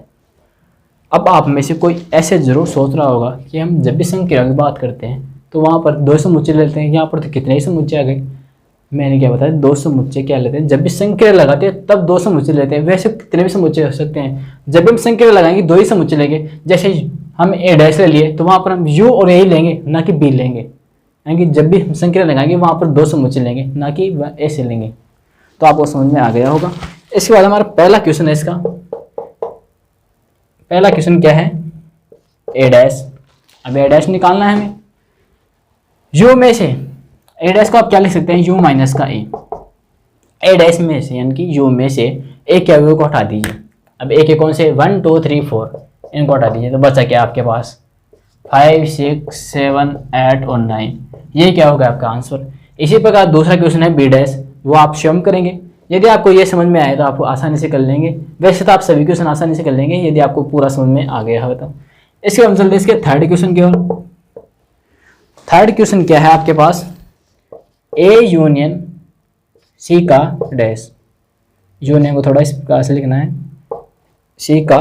अब आप में से कोई ऐसे जरूर सोच रहा होगा कि हम जब भी संख्या की बात करते हैं तो वहां पर 2 समुच्चय लेते हैं, यहाँ पर तो कितने ही समुच्चय आ गए। मैंने क्या बताया 2 समुच्चय क्या लेते हैं, जब भी संख्या लगाते हैं तब 2 समुच्चय लेते हैं। वैसे कितने भी समुच्चय हो सकते हैं, जब भी हम संख्या लगाएंगे 2 ही समुच्चय लेंगे। जैसे हम ए डैश ले लिए तो वहां पर हम यू और ए ही लेंगे, ना कि बी लेंगे। यानी कि जब भी हम संख्या लगाएंगे वहां पर 2 समुच्चय लेंगे, ना कि ए से लेंगे। तो आपको समझ में आ गया होगा। इसके बाद हमारा पहला क्वेश्चन है, इसका पहला क्वेश्चन क्या है ए डैश। अब ए डैश निकालना है हमें। यू में से ए डैश को आप क्या लिख सकते हैं यू माइनस का ए डैश में से, यानी कि यू में से ए के अवयव को हटा दीजिए। अब ए के कौन से 1 2 3 4 इनको हटा दीजिए, तो बचा क्या आपके पास 5 6 7 8 और 9, ये क्या होगा आपका आंसर। इसी प्रकार दूसरा क्वेश्चन है बी डैश, वो आप स्वयं करेंगे। यदि आपको ये समझ में आए तो आप आसानी से कर लेंगे। वैसे तो आप सभी क्वेश्चन आसानी से कर लेंगे यदि आपको पूरा समझ में आ गया हो तो। इसके बाद हम चलते हैं इसके थर्ड क्वेश्चन की ओर। थर्ड क्वेश्चन क्या है आपके पास, ए यूनियन सी का डैश। यूनियन को थोड़ा इस प्रकार से लिखना है, सी का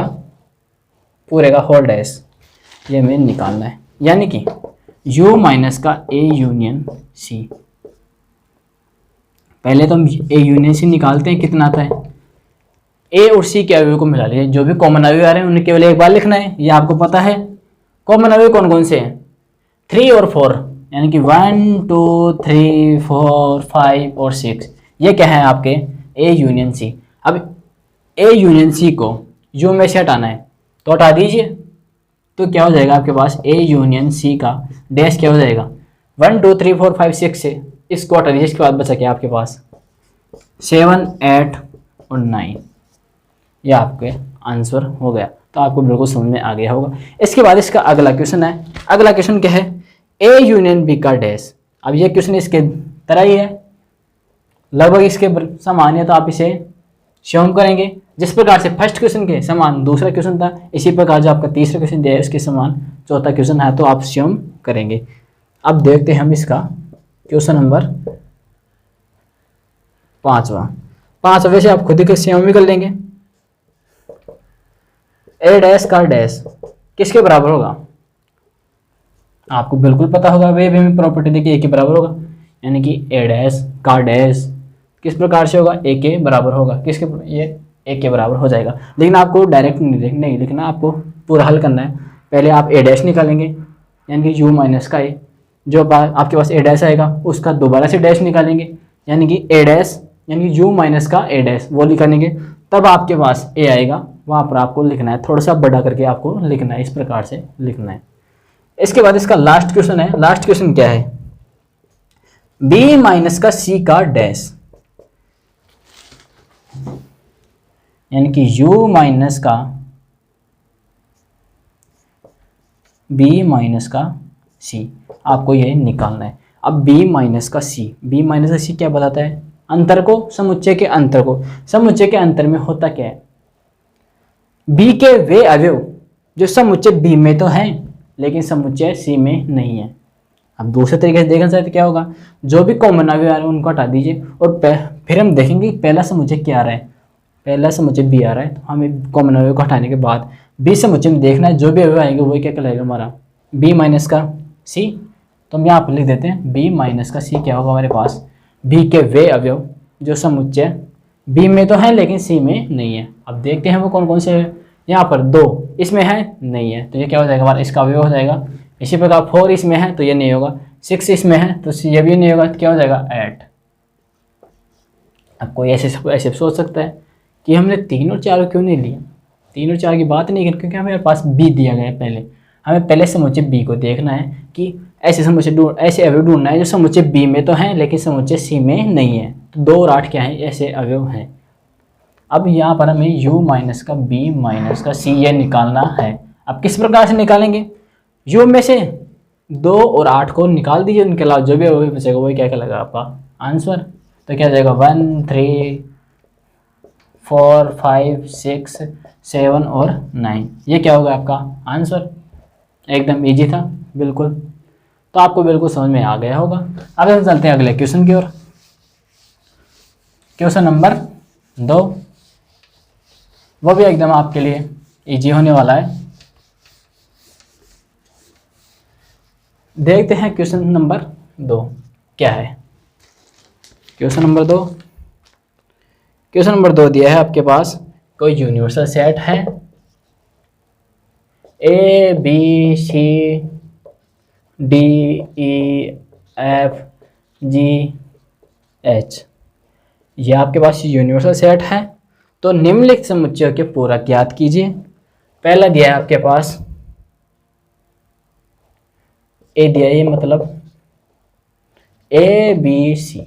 पूरे का होल डैश, ये हमें निकालना है। यानी कि यू माइनस का ए यूनियन सी। पहले तो हम ए यूनियन सी निकालते हैं, कितना आता है ए और सी के अवयव को मिला लीजिए। जो भी कॉमन अवयव आ रहे हैं उन्हें केवल एक बार लिखना है, ये आपको पता है। कॉमन अवयव कौन कौन से हैं 3 और 4, यानी कि 1 2 3 4 5 और 6, ये क्या है आपके ए यूनियन सी। अब ए यूनियन सी को यू में से हटाना है तो हटा दीजिए, तो क्या हो जाएगा आपके पास ए यूनियन सी का डैश क्या हो जाएगा 1 2 3 4 5 6 से इसको हटा दीजिए। इसके बाद बचा क्या आपके पास 7 8 और 9, ये आपके आंसर हो गया। तो आपको बिल्कुल समझ में आ गया होगा। इसके बाद इसका अगला क्वेश्चन है। अगला क्वेश्चन क्या है ए यूनियन बी का डैश। अब ये क्वेश्चन इसके तरह ही है, लगभग इसके समान है, तो आप इसे स्वयं करेंगे। जिस प्रकार से फर्स्ट क्वेश्चन के समान दूसरा क्वेश्चन था, इसी प्रकार जो आपका तीसरा क्वेश्चन दिया है उसके समान चौथा क्वेश्चन है, तो आप स्वयं करेंगे। अब देखते हैं हम इसका क्वेश्चन नंबर 5वां। वैसे आप खुद ही स्वयं भी कर लेंगे। ए डैश का डैश किसके बराबर होगा, आपको बिल्कुल पता होगा वे में प्रॉपर्टी देखिए ए के बराबर होगा, यानी कि ए डैश का डैश किस प्रकार से होगा, ए के बराबर होगा, किसके, ये ए के बराबर हो जाएगा। लेकिन आपको डायरेक्ट नहीं लिखना, आपको पूरा हल करना है। पहले आप ए डैश निकालेंगे, यानी कि यू माइनस का ए, जो आपके पास ए डैश आएगा उसका दोबारा से डैश निकालेंगे, यानी कि ए डैश, यानी कि यू माइनस का ए डैश वो निकालेंगे, तब आपके पास ए आएगा। वहाँ पर आपको लिखना है, थोड़ा सा बड़ा करके आपको लिखना है, इस प्रकार से लिखना है। इसके बाद इसका लास्ट क्वेश्चन है। लास्ट क्वेश्चन क्या है, बी माइनस का सी का डैश, यानी कि u माइनस का b माइनस का c, आपको ये निकालना है। अब b माइनस का c क्या बताता है, अंतर को, समुच्चय के अंतर को। समुच्चय के अंतर में होता क्या है, b के वे अवयव जो समुच्चय b में तो हैं लेकिन समुच्चय c में नहीं है। अब दूसरे तरीके से देखना चाहते क्या होगा, जो भी कॉमन अवयव आ रहे हैं उनको हटा दीजिए और फिर हम देखेंगे पहला समुच्चय क्या आ रहा है। पहला समुच्चय बी आ रहा है, तो हमें कॉमन अवयव को हटाने के बाद बी समुच्चय में देखना है, जो भी अवयव आएंगे वही क्या कहलाएगा हमारा, बी माइनस का सी। तो हम यहाँ पर लिख देते हैं बी माइनस का सी क्या होगा हमारे पास, बी के वे अवयव जो समुच्चय बी में तो है लेकिन सी में नहीं है। अब देखते हैं वो कौन कौन से, यहाँ पर 2 इसमें है नहीं है, तो ये क्या हो जाएगा हमारा, इसका अवयव हो जाएगा। इसी प्रकार 4 इसमें है तो ये नहीं होगा, 6 इसमें है तो ये भी नहीं होगा, तो क्या हो जाएगा 8। अब कोई ऐसे सोच सकता है कि हमने 3 और 4 क्यों नहीं लिया, 3 और 4 की बात नहीं करें क्योंकि हमारे पास बी दिया गया है। हमें पहले समुच्चय बी को देखना है कि ऐसे अवयव ढूंढना है जो समुच्चय बी में तो हैं लेकिन समुच्चय सी में नहीं है। तो 2 और 8 क्या है, ऐसे अवयव हैं। अब यहाँ पर हमें u माइनस का b माइनस का c ये निकालना है। अब किस प्रकार से निकालेंगे, u में से 2 और 8 को निकाल दीजिए, उनके अलावा जो भी अवयव बचेगा वही क्या कहलाएगा आपका आंसर। तो क्या जाएगा 1 3 4 5 6 7 और 9, ये क्या होगा आपका आंसर। एकदम इजी था बिल्कुल, तो आपको बिल्कुल समझ में आ गया होगा। अब हम चलते हैं अगले क्वेश्चन की ओर। क्वेश्चन नंबर 2, वो भी एकदम आपके लिए इजी होने वाला है। देखते हैं क्वेश्चन नंबर 2 क्या है। क्वेश्चन नंबर 2 दिया है आपके पास, कोई यूनिवर्सल सेट है A B C D E F G H, ये आपके पास यूनिवर्सल सेट है। तो निम्नलिखित समुच्चयों के पूरक ज्ञात कीजिए। पहला दिया है आपके पास ए दिया है, मतलब A B C,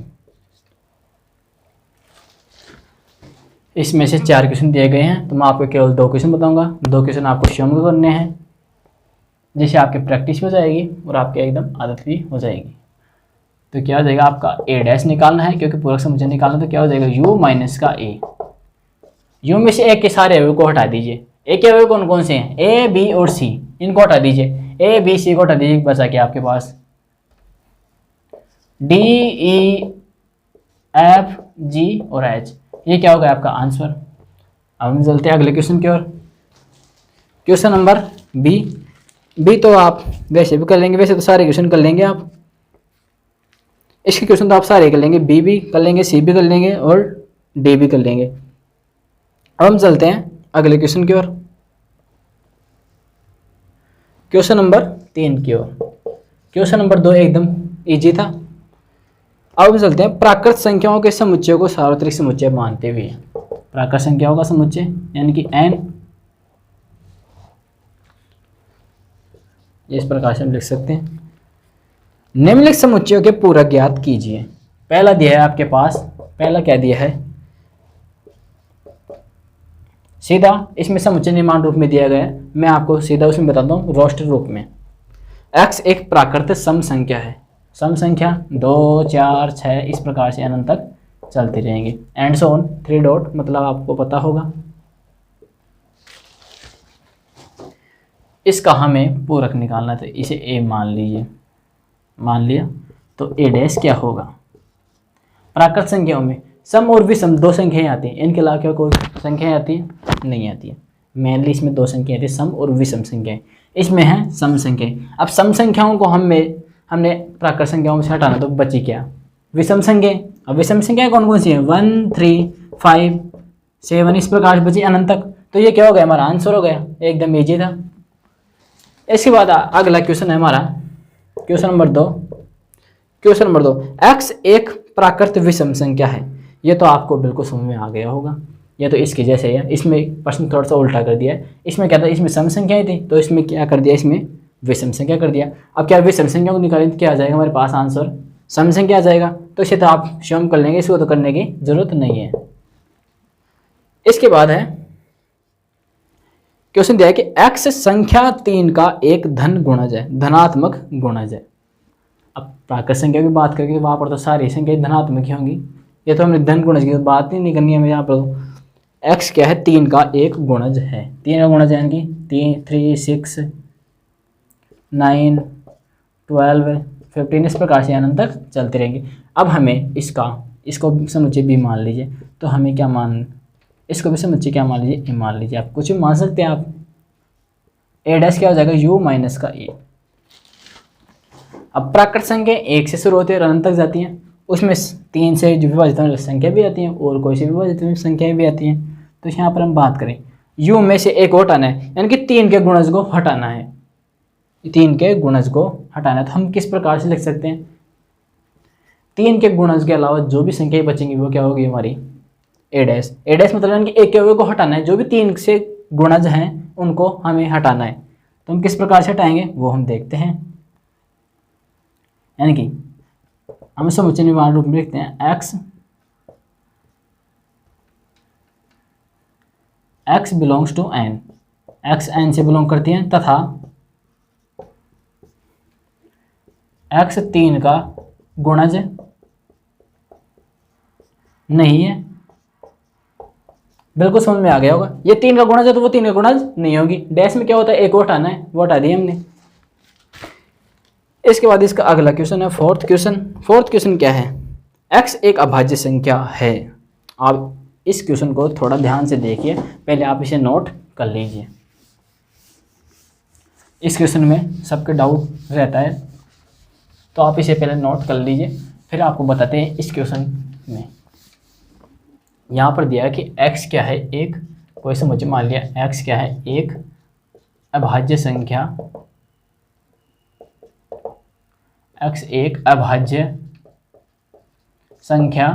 इसमें से 4 क्वेश्चन दिए गए हैं। तो मैं आपको केवल 2 क्वेश्चन बताऊंगा, 2 क्वेश्चन आपको स्वयं को करने हैं, जिससे आपकी प्रैक्टिस हो जाएगी और आपकी एकदम आदत भी हो जाएगी। तो क्या हो जाएगा आपका ए डैश निकालना है, क्योंकि पूरक समुच्चय निकालना। तो क्या हो जाएगा u माइनस का ए, u में से ए के सारे अवयव को हटा दीजिए। ए के अवयव कौन कौन से हैं, ए बी और सी, इनको हटा दीजिए। ए बी सी को हटा दीजिए, बचा के आपके पास डी ई एफ जी और एच, ये क्या होगा आपका आंसर। अब हम चलते हैं अगले क्वेश्चन की ओर। क्वेश्चन नंबर बी तो आप वैसे भी कर लेंगे, वैसे तो सारे क्वेश्चन कर लेंगे आप, इसके क्वेश्चन तो आप सारे कर लेंगे, बी भी कर लेंगे, सी भी कर लेंगे और डी भी कर लेंगे। अब हम चलते हैं अगले क्वेश्चन की ओर, क्वेश्चन नंबर 3 की ओर। क्वेश्चन नंबर 2 एकदम इजी था। अब हम चलते हैं प्राकृत संख्याओं के समुच्चय को सार्वत्रिक समुच्चय मानते हुए। प्राकृत संख्याओं का समुच्चय यानी कि n, इस प्रकार से हम लिख सकते हैं। निम्नलिखित समुच्चयों के पूरक ज्ञात कीजिए। पहला दिया है आपके पास, पहला क्या दिया है, सीधा इसमें समुच्चय निर्माण रूप में दिया गया है। मैं आपको सीधा उसमें बताता हूँ रोस्टर रूप में। x एक प्राकृतिक सम संख्या है, सम संख्या 2 4 6 इस प्रकार से अनंत तक चलती रहेंगी। एंड सो ऑन 3 डॉट, मतलब आपको पता होगा। इसका हमें पूरक निकालना था, इसे a मान लीजिए, मान लिया तो a डैश क्या होगा। प्राकृत संख्याओं में सम और विषम 2 संख्याएं आती हैं, इनके अलावा क्या कोई संख्याएं आती है, नहीं आती है। मेनली इसमें 2 संख्याएं आती है, सम और विषम संख्याएं। इसमें है सम संख्या। अब सम संख्याओं को हमने प्राकृत संख्याओं से हटाना, तो बची क्या? विषम संख्या। अब विषम संख्या कौन कौन सी है? 1 3 5 7, इस प्रकार बची अनंत तक। तो ये क्या हो गया? हमारा आंसर हो गया, एकदम इजी था। इसके बाद अगला क्वेश्चन है हमारा question number 2। Question number 2, x एक प्राकृत विषम संख्या है। ये तो आपको बिल्कुल समझ में आ गया होगा, ये तो इसके जैसे ही है। इसमें प्रश्न थोड़ा सा उल्टा कर दिया है। इसमें क्या था? इसमें सम संख्याएं थी, तो इसमें क्या कर दिया? इसमें विषम संख्या कर दिया। अब क्या विषम संख्या को निकालें तो क्या आ जाएगा हमारे पास? आंसर सम संख्या आ जाएगा। तो इसे तो आप स्वयं कर लेंगे, इसको तो करने की जरूरत नहीं है। इसके बाद है क्वेश्चन दिया है कि x संख्या 3 का एक धन गुणज है, धनात्मक गुणज है। अब प्राकृत संख्या की बात करेंगे तो वहां पर तो सारी संख्या धनात्मक ही होंगी। ये तो हमने धन गुणज की तो बात ही नहीं करनी है। यहाँ पर x क्या है? 3 का एक गुणज है। 3 का गुणज यानी कि 3 6 9 12 15, इस प्रकार से अनंत तक चलती रहेंगी। अब हमें इसको समुच्चय भी मान लीजिए, तो हमें क्या इसको भी समुच्चय क्या मान लीजिए? ए मान लीजिए। आप कुछ भी मान सकते हैं आप। ए डैश क्या हो जाएगा? u माइनस का ए। अब प्राकृत संख्या 1 से शुरू होती है और अनंत तक जाती हैं। उसमें 3 से जो विभाजित संख्या भी आती हैं और कोई सी विभाजित संख्याएं भी आती हैं। तो यहाँ पर हम बात करें u में से एक हटाना है, यानी कि 3 के गुणज को हटाना है। 3 के गुणज को हटाना है तो हम किस प्रकार से लिख सकते हैं? 3 के गुणज के अलावा जो भी संख्याएं बचेंगी वो क्या होगी? हमारी ए डैश। ए डैश मतलब यानी कि एक के को हटाना है, जो भी 3 से गुणज हैं उनको हमें हटाना है। तो हम किस प्रकार से हटाएंगे वो हम देखते हैं। यानी कि हम समुच्चय निर्माण रूप में लिखते हैं x belongs to n, x n से बिलोंग करती है तथा x 3 का गुणज नहीं है। बिल्कुल समझ में आ गया होगा। ये 3 का गुणज है तो वो 3 का गुणज नहीं होगी। डैश में क्या होता है? एक को हटाना है, वो हटा दिया हमने। इसके बाद इसका अगला क्वेश्चन है फोर्थ क्वेश्चन। फोर्थ क्वेश्चन क्या है? x एक अभाज्य संख्या है। आप इस क्वेश्चन को थोड़ा ध्यान से देखिए, पहले आप इसे नोट कर लीजिए। इस क्वेश्चन में सबके डाउट रहता है, तो आप इसे पहले नोट कर लीजिए, फिर आपको बताते हैं इस क्वेश्चन में। यहाँ पर दिया है कि x क्या है? एक कोई समुच्चय मान लिया x क्या है? एक अभाज्य संख्या, x एक अभाज्य संख्या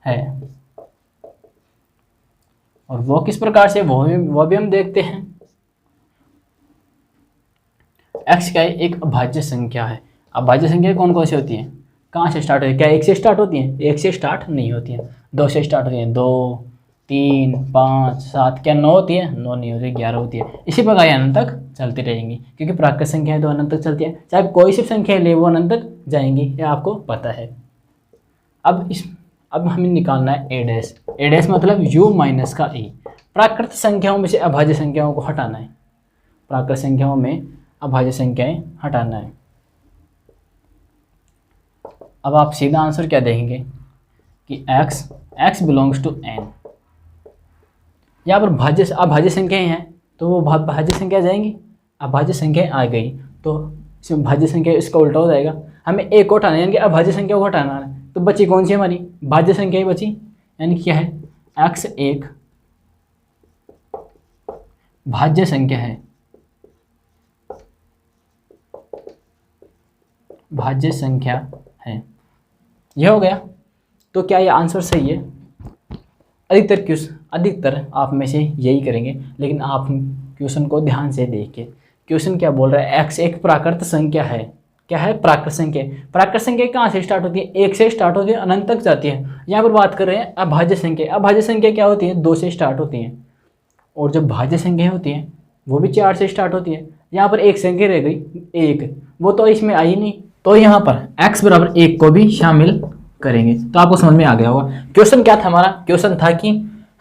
है। और वो किस प्रकार से, वो भी हम देखते हैं। x क्या है? एक अभाज्य संख्या है। अभाज्य संख्या कौन कौन सी होती हैं? कहाँ से स्टार्ट होती है? क्या 1 से स्टार्ट होती हैं? 1 से स्टार्ट नहीं होती हैं। 2 से स्टार्ट होती हैं, 2 3 5 7, क्या 9 होती है? 9 नहीं होती, 11 होती है। इसी प्रकार अनंत तक चलती रहेंगी, क्योंकि प्राकृत संख्या है तो अनंत तक चलती है। चाहे कोई सी संख्या ले वो अनंत तक जाएंगी, ये आपको पता है। अब हमें निकालना है ए डैश। ए डैश मतलब u माइनस का ए। प्राकृत संख्याओं में से अभाज्य संख्याओं को हटाना है। प्राकृत संख्याओं में अभाज्य संख्याएं हटाना है। अब आप सीधा आंसर क्या देखेंगे कि x बिलोंग्स टू n। यहाँ पर अभाज्य संख्याएं हैं तो वो भाज्य संख्या जाएंगी। अभाज्य संख्याएं आ गई तो इसमें भाज्य संख्या इसका उल्टा हो जाएगा। हमें एक को हटाना है, यानी कि अभाज्य संख्या को हटाना है। तो बची कौन सी हमारी? भाज्य संख्या ही बची, यानी क्या है? x एक भाज्य संख्या है। भाज्य संख्या है, यह हो गया। तो क्या ये आंसर सही है? अधिकतर आप में से यही करेंगे, लेकिन आप क्वेश्चन को ध्यान से देखिए। क्वेश्चन क्या बोल रहा है? x एक प्राकृत संख्या है। क्या है? प्राकृत संख्या। प्राकृत संख्या कहाँ से स्टार्ट होती है? 1 से स्टार्ट होती है, अनंत तक जाती है। यहाँ पर बात कर रहे हैं अभाज्य संख्या। अभाज्य संख्या क्या होती है? 2 से स्टार्ट होती हैं, और जो भाज्य संख्या होती हैं वो भी 4 से स्टार्ट होती है। यहाँ पर एक संख्या रह गई 1, वो तो इसमें आई नहीं, तो यहाँ पर x बराबर 1 को भी शामिल करेंगे। तो आपको समझ में आ गया होगा। क्वेश्चन क्या था हमारा? क्वेश्चन था कि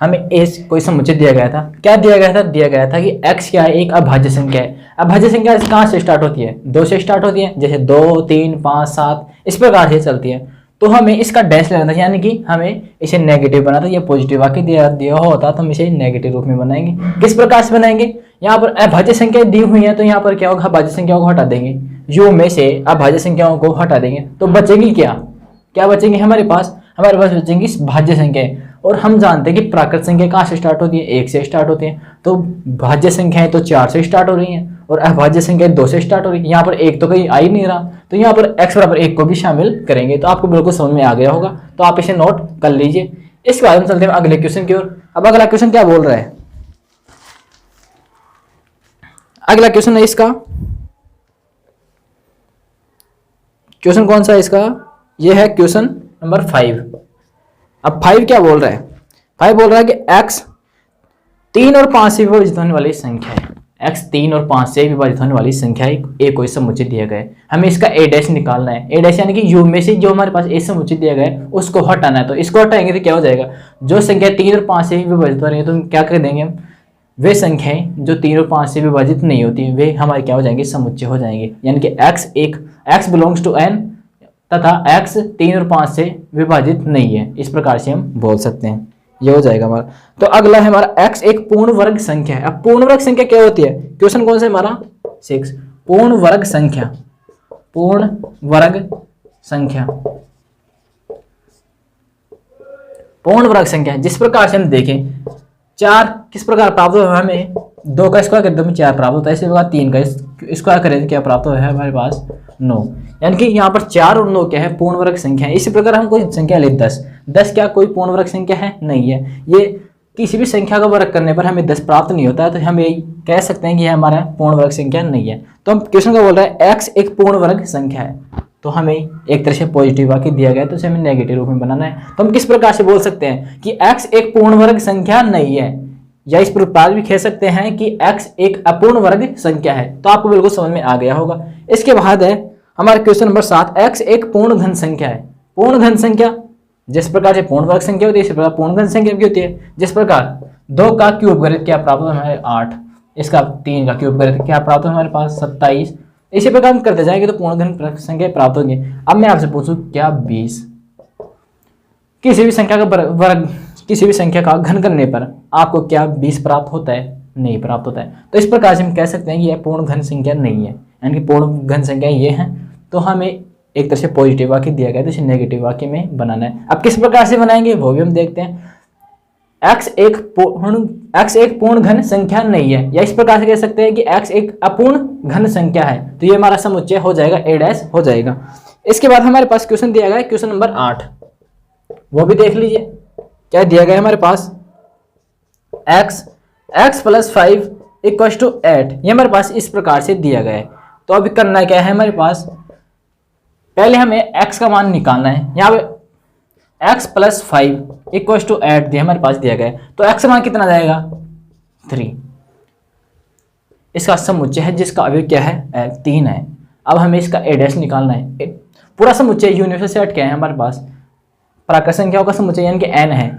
हमें कोई समुच्चय दिया गया था। क्या दिया गया था? दिया गया था कि x क्या है? एक अभाज्य संख्या है। अभाज्य संख्या कहाँ से स्टार्ट होती है? 2 से स्टार्ट होती है, जैसे 2 3 5 7 इस प्रकार से चलती है। तो हमें इसका डैश लगाना था, यानी कि हमें इसे नेगेटिव बना था, ये पॉजिटिव आके दिया होता तो हम इसे नेगेटिव रूप में बनाएंगे। किस प्रकार से बनाएंगे, यहाँ पर अभाज्य संख्या दी हुई है तो यहाँ पर क्या होगा, भाज्य संख्याओं को हटा देंगे, यू में से अभाज्य संख्याओं को हटा देंगे तो बचेगी क्या बचेंगे हमारे पास बचेंगी भाज्य संख्याएं। और हम जानते हैं कि प्राकृत संख्या कहाँ से स्टार्ट होती है, 1 से स्टार्ट होती है, तो भाज्य संख्याएं तो 4 से स्टार्ट हो रही हैं और अभाज्य संख्याएं 2 से स्टार्ट हो रही है। यहाँ पर 1 तो कहीं आ ही नहीं रहा, तो यहाँ पर x बराबर 1 को भी शामिल करेंगे, तो आपको बिल्कुल समझ में आ गया होगा, तो आप इसे नोट कर लीजिए। इसके बाद हम चलते हैं अगले क्वेश्चन की ओर। अब अगला क्वेश्चन क्या बोल रहा है, अगला क्वेश्चन है इसका, क्वेश्चन कौन सा है इसका, ये है क्वेश्चन नंबर 5। अब 5 क्या बोल रहा है, 5 बोल रहा है कि x 3 और 5 से विभाजित होने वाली संख्या है, x 3 और 5 से विभाजित होने वाली संख्या है, कोई समुच्चय दिया गया है, हमें इसका a डैश निकालना है। a डैश यानी कि u में से जो हमारे पास a समुच्चय दिया गया है उसको हटाना है, तो इसको हटाएंगे तो क्या हो जाएगा, जो संख्या 3 और 5 से विभाजित हो रही है तो हम क्या कर देंगे, हम वे संख्याएं जो 3 और 5 से विभाजित नहीं होती वे हमारे क्या हो जाएंगे, समुच्चय हो जाएंगे। यानी कि x बिलोंग्स टू n तथा x 3 और 5 से विभाजित नहीं है, इस प्रकार से हम बोल सकते हैं, ये हो जाएगा हमारा। तो अगला है हमारा x एक पूर्ण वर्ग संख्या है। अब पूर्ण वर्ग संख्या क्या होती है, क्वेश्चन कौन सा है हमारा 6, पूर्ण वर्ग संख्या, पूर्ण वर्ग संख्या, पूर्ण वर्ग संख्या जिस प्रकार से हम देखें 4 किस प्रकार प्राप्त होगा, हमें 2 का स्क्वायर करते हैं 4 प्राप्त होता है, इसी प्रकार 3 का स्क्वायर करें तो क्या प्राप्त होता है हमारे पास 9, यानी कि यहाँ पर 4 और 9 क्या है, पूर्ण वर्ग संख्या है। इसी प्रकार हम कोई संख्या ले 10 क्या कोई पूर्ण वर्ग संख्या है, नहीं है, ये किसी भी संख्या का वर्ग करने पर हमें 10 प्राप्त नहीं होता है, तो हम यही कह सकते हैं कि यह हमारा पूर्ण वर्ग संख्या नहीं है। तो हम क्वेश्चन का बोल रहे हैं x एक पूर्ण वर्ग संख्या है, तो हमें एक तरह से पॉजिटिव आके दिया गया तो उसे हमें नेगेटिव रूप में बनाना है। तो हम किस प्रकार से बोल सकते हैं कि x एक पूर्ण वर्ग संख्या नहीं है, या इस प्रकार भी कह सकते हैं कि x एक अपूर्ण वर्ग संख्या है, तो आपको बिल्कुल समझ में आ गया होगा। इसके बाद है हमारा क्वेश्चन नंबर 7, x एक पूर्ण घन संख्या है। पूर्ण घन संख्या जिस प्रकार से पूर्ण वर्ग संख्या होती है इसी प्रकार पूर्ण घन संख्या भी होती है। जिस प्रकार 2 का क्यूब करें क्या प्राप्त होगा हमारे 8, इसका 3 का क्यूब करें क्या प्राप्त होगा हमारे पास 27, इसी प्रकार हम करते जाएंगे तो पूर्ण घन संख्या प्राप्त होंगे। अब मैं आपसे पूछूं क्या 20 किसी भी संख्या का वर्ग, किसी भी संख्या का घन करने पर आपको क्या 20 प्राप्त होता है, नहीं प्राप्त होता है। तो इस प्रकार से हम कह सकते हैं कि यह पूर्ण घन संख्या नहीं है, यानी कि पूर्ण घन संख्या ये है, तो हमें एक तरह से पॉजिटिव वाक्य दिया गया है तो इसे नेगेटिव वाक्य में बनाना है। अब किस प्रकार से बनाएंगे वो भी हम देखते हैं। x एक पूर्ण घन संख्या नहीं है, या इस प्रकार से कह सकते हैं कि x एक अपूर्ण घन संख्या है, तो ये हमारा समुच्चय हो जाएगा a डैश हो जाएगा। इसके बाद हमारे पास क्वेश्चन दिया गया है क्वेश्चन नंबर 8, वो भी देख लीजिए क्या दिया गया है हमारे पास, x प्लस 5 इक्वल टू 8, ये हमारे पास इस प्रकार से दिया गया है। तो अभी करना क्या है हमारे पास, पहले हमें x का मान निकालना है। यहाँ पे x प्लस 5 इक्वल टू 8 दिया हमारे पास दिया गया है, तो x का मान कितना जाएगा 3, इसका समुच्चय है जिसका अवयव क्या है 3 है। अब हमें इसका a डैश निकालना है। पूरा समुच्चय यूनिवर्सल सेट क्या है हमारे पास, प्राकृत संख्याओं का समुच्चय यानी कि n है,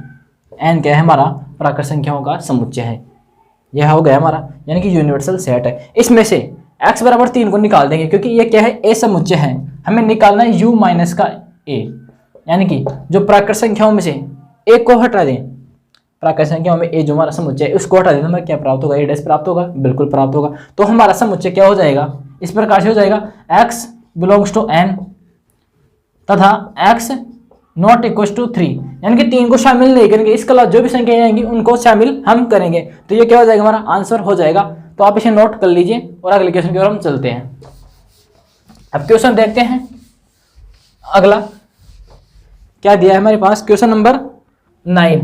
n क्या है हमारा प्राकृत संख्याओं का समुच्चय है, यह हो गया हमारा, यानी कि यूनिवर्सल सेट है। इसमें से x बराबर 3 को निकाल देंगे क्योंकि ये क्या है a समुच्चय है, हमें निकालना है u माइनस का a, यानी कि जो प्राकृत संख्याओं में से a को हटा दें, प्राकृत संख्याओं में a जो हमारा समुच्चय है उसको हटा दें तो हमें क्या प्राप्त होगा, a डैश प्राप्त होगा, बिल्कुल प्राप्त होगा। तो हमारा समुच्चय क्या हो जाएगा, इस प्रकार से हो जाएगा x बिलोंग्स टू n तथा x नॉट इक्वल टू 3, यानी कि 3 को शामिल नहीं करेंगे, इसके अलावा जो भी संख्याएं आएंगी उनको शामिल हम करेंगे, तो ये क्या हो जाएगा हमारा आंसर हो जाएगा। तो आप इसे नोट कर लीजिए और अगले क्वेश्चन की ओर हम चलते हैं। अब क्वेश्चन देखते हैं अगला क्या दिया है हमारे पास, क्वेश्चन नंबर 9।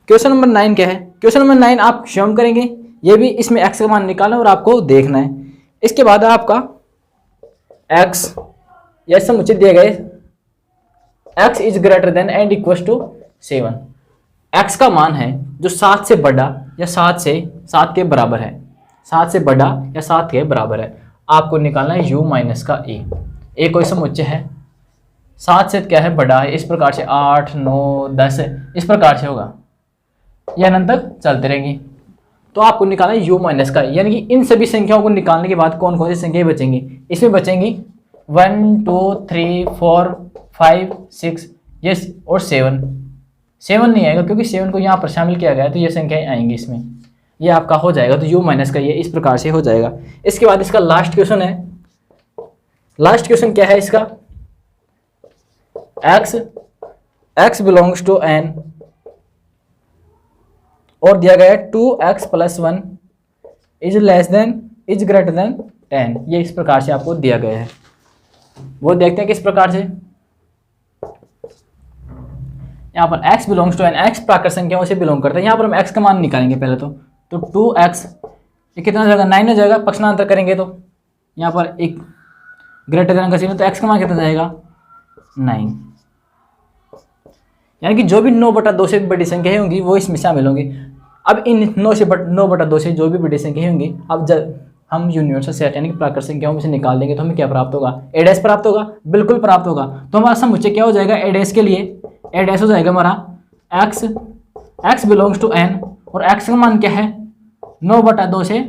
क्वेश्चन नंबर 9 क्या है, क्वेश्चन नंबर 9 आप स्वयं करेंगे, ये भी इसमें x का मान निकालना और आपको देखना है। इसके बाद आपका x या समुच्चय दिए गए x is greater than and equal to 7, x का मान है जो 7 से बड़ा या 7 के बराबर है, 7 से बड़ा या 7 के बराबर है। आपको निकालना है u माइनस का a कोई समुच्चय है 7 से क्या है बड़ा है, इस प्रकार से 8 9 10 इस प्रकार से होगा, यह अनंत तक चलते रहेंगे। तो आपको निकालना है u माइनस का, यानी कि इन सभी संख्याओं को निकालने के बाद कौन कौन सी संख्याएं बचेंगी, इसमें बचेंगी 1 2 3 4 5 6 यस और 7 नहीं आएगा क्योंकि 7 को यहाँ पर शामिल किया गया है, तो ये संख्याएं आएंगी इसमें। ये आपका हो जाएगा, तो u माइनस का ये इस प्रकार से हो जाएगा। इसके बाद इसका लास्ट क्वेश्चन है। लास्ट क्वेश्चन क्या है इसका, x बिलोंग्स टू n और दिया गया है 2x + 1 इज ग्रेटर देन 10। ये इस प्रकार से आपको दिया गया है। वो देखते हैं किस प्रकार से। यहाँ पर x belongs to n, x प्राकृत संख्याओं से बिलोंग करता है। यहाँ पर हम x का मान निकालेंगे पहले तो 2x ये कितना हो जाएगा 9 हो जाएगा, पक्षांतर करेंगे तो यहाँ पर एक ग्रेटर देन का चिन्ह, तो x का मान कितना जाएगा 9। यानी कि जो भी 9/2 से बड़ी संख्या होंगी वो इसमें शामिल होंगी। अब इन 9/2 से जो भी बड़ी संख्या होंगी, अब जब हम यूनिवर्सल सेट यानी कि प्राकृत संख्याओं में से निकाल देंगे तो हमें क्या प्राप्त होगा, a डैश प्राप्त होगा, बिल्कुल प्राप्त होगा। तो हमारा समुच्चय क्या हो जाएगा, a डैश के लिए a डैश हो जाएगा हमारा x बिलोंग्स टू n और x का मान क्या है 9/2 से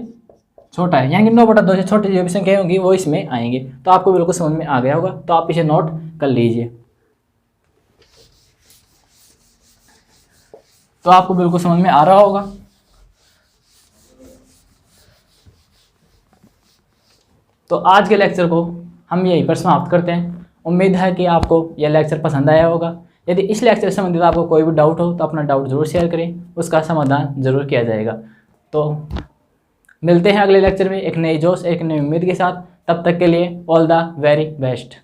छोटा है, यानी कि 9/2 से छोटी जो भी संख्या होंगी वो इसमें आएंगी। तो आपको बिल्कुल समझ में आ गया होगा, तो आप इसे नोट कर लीजिए। तो आपको बिल्कुल समझ में आ रहा होगा। तो आज के लेक्चर को हम यहीं पर समाप्त करते हैं। उम्मीद है कि आपको यह लेक्चर पसंद आया होगा। यदि इस लेक्चर से संबंधित आपको कोई भी डाउट हो तो अपना डाउट जरूर शेयर करें, उसका समाधान जरूर किया जाएगा। तो मिलते हैं अगले लेक्चर में एक नई जोश एक नई उम्मीद के साथ। तब तक के लिए ऑल द वेरी बेस्ट।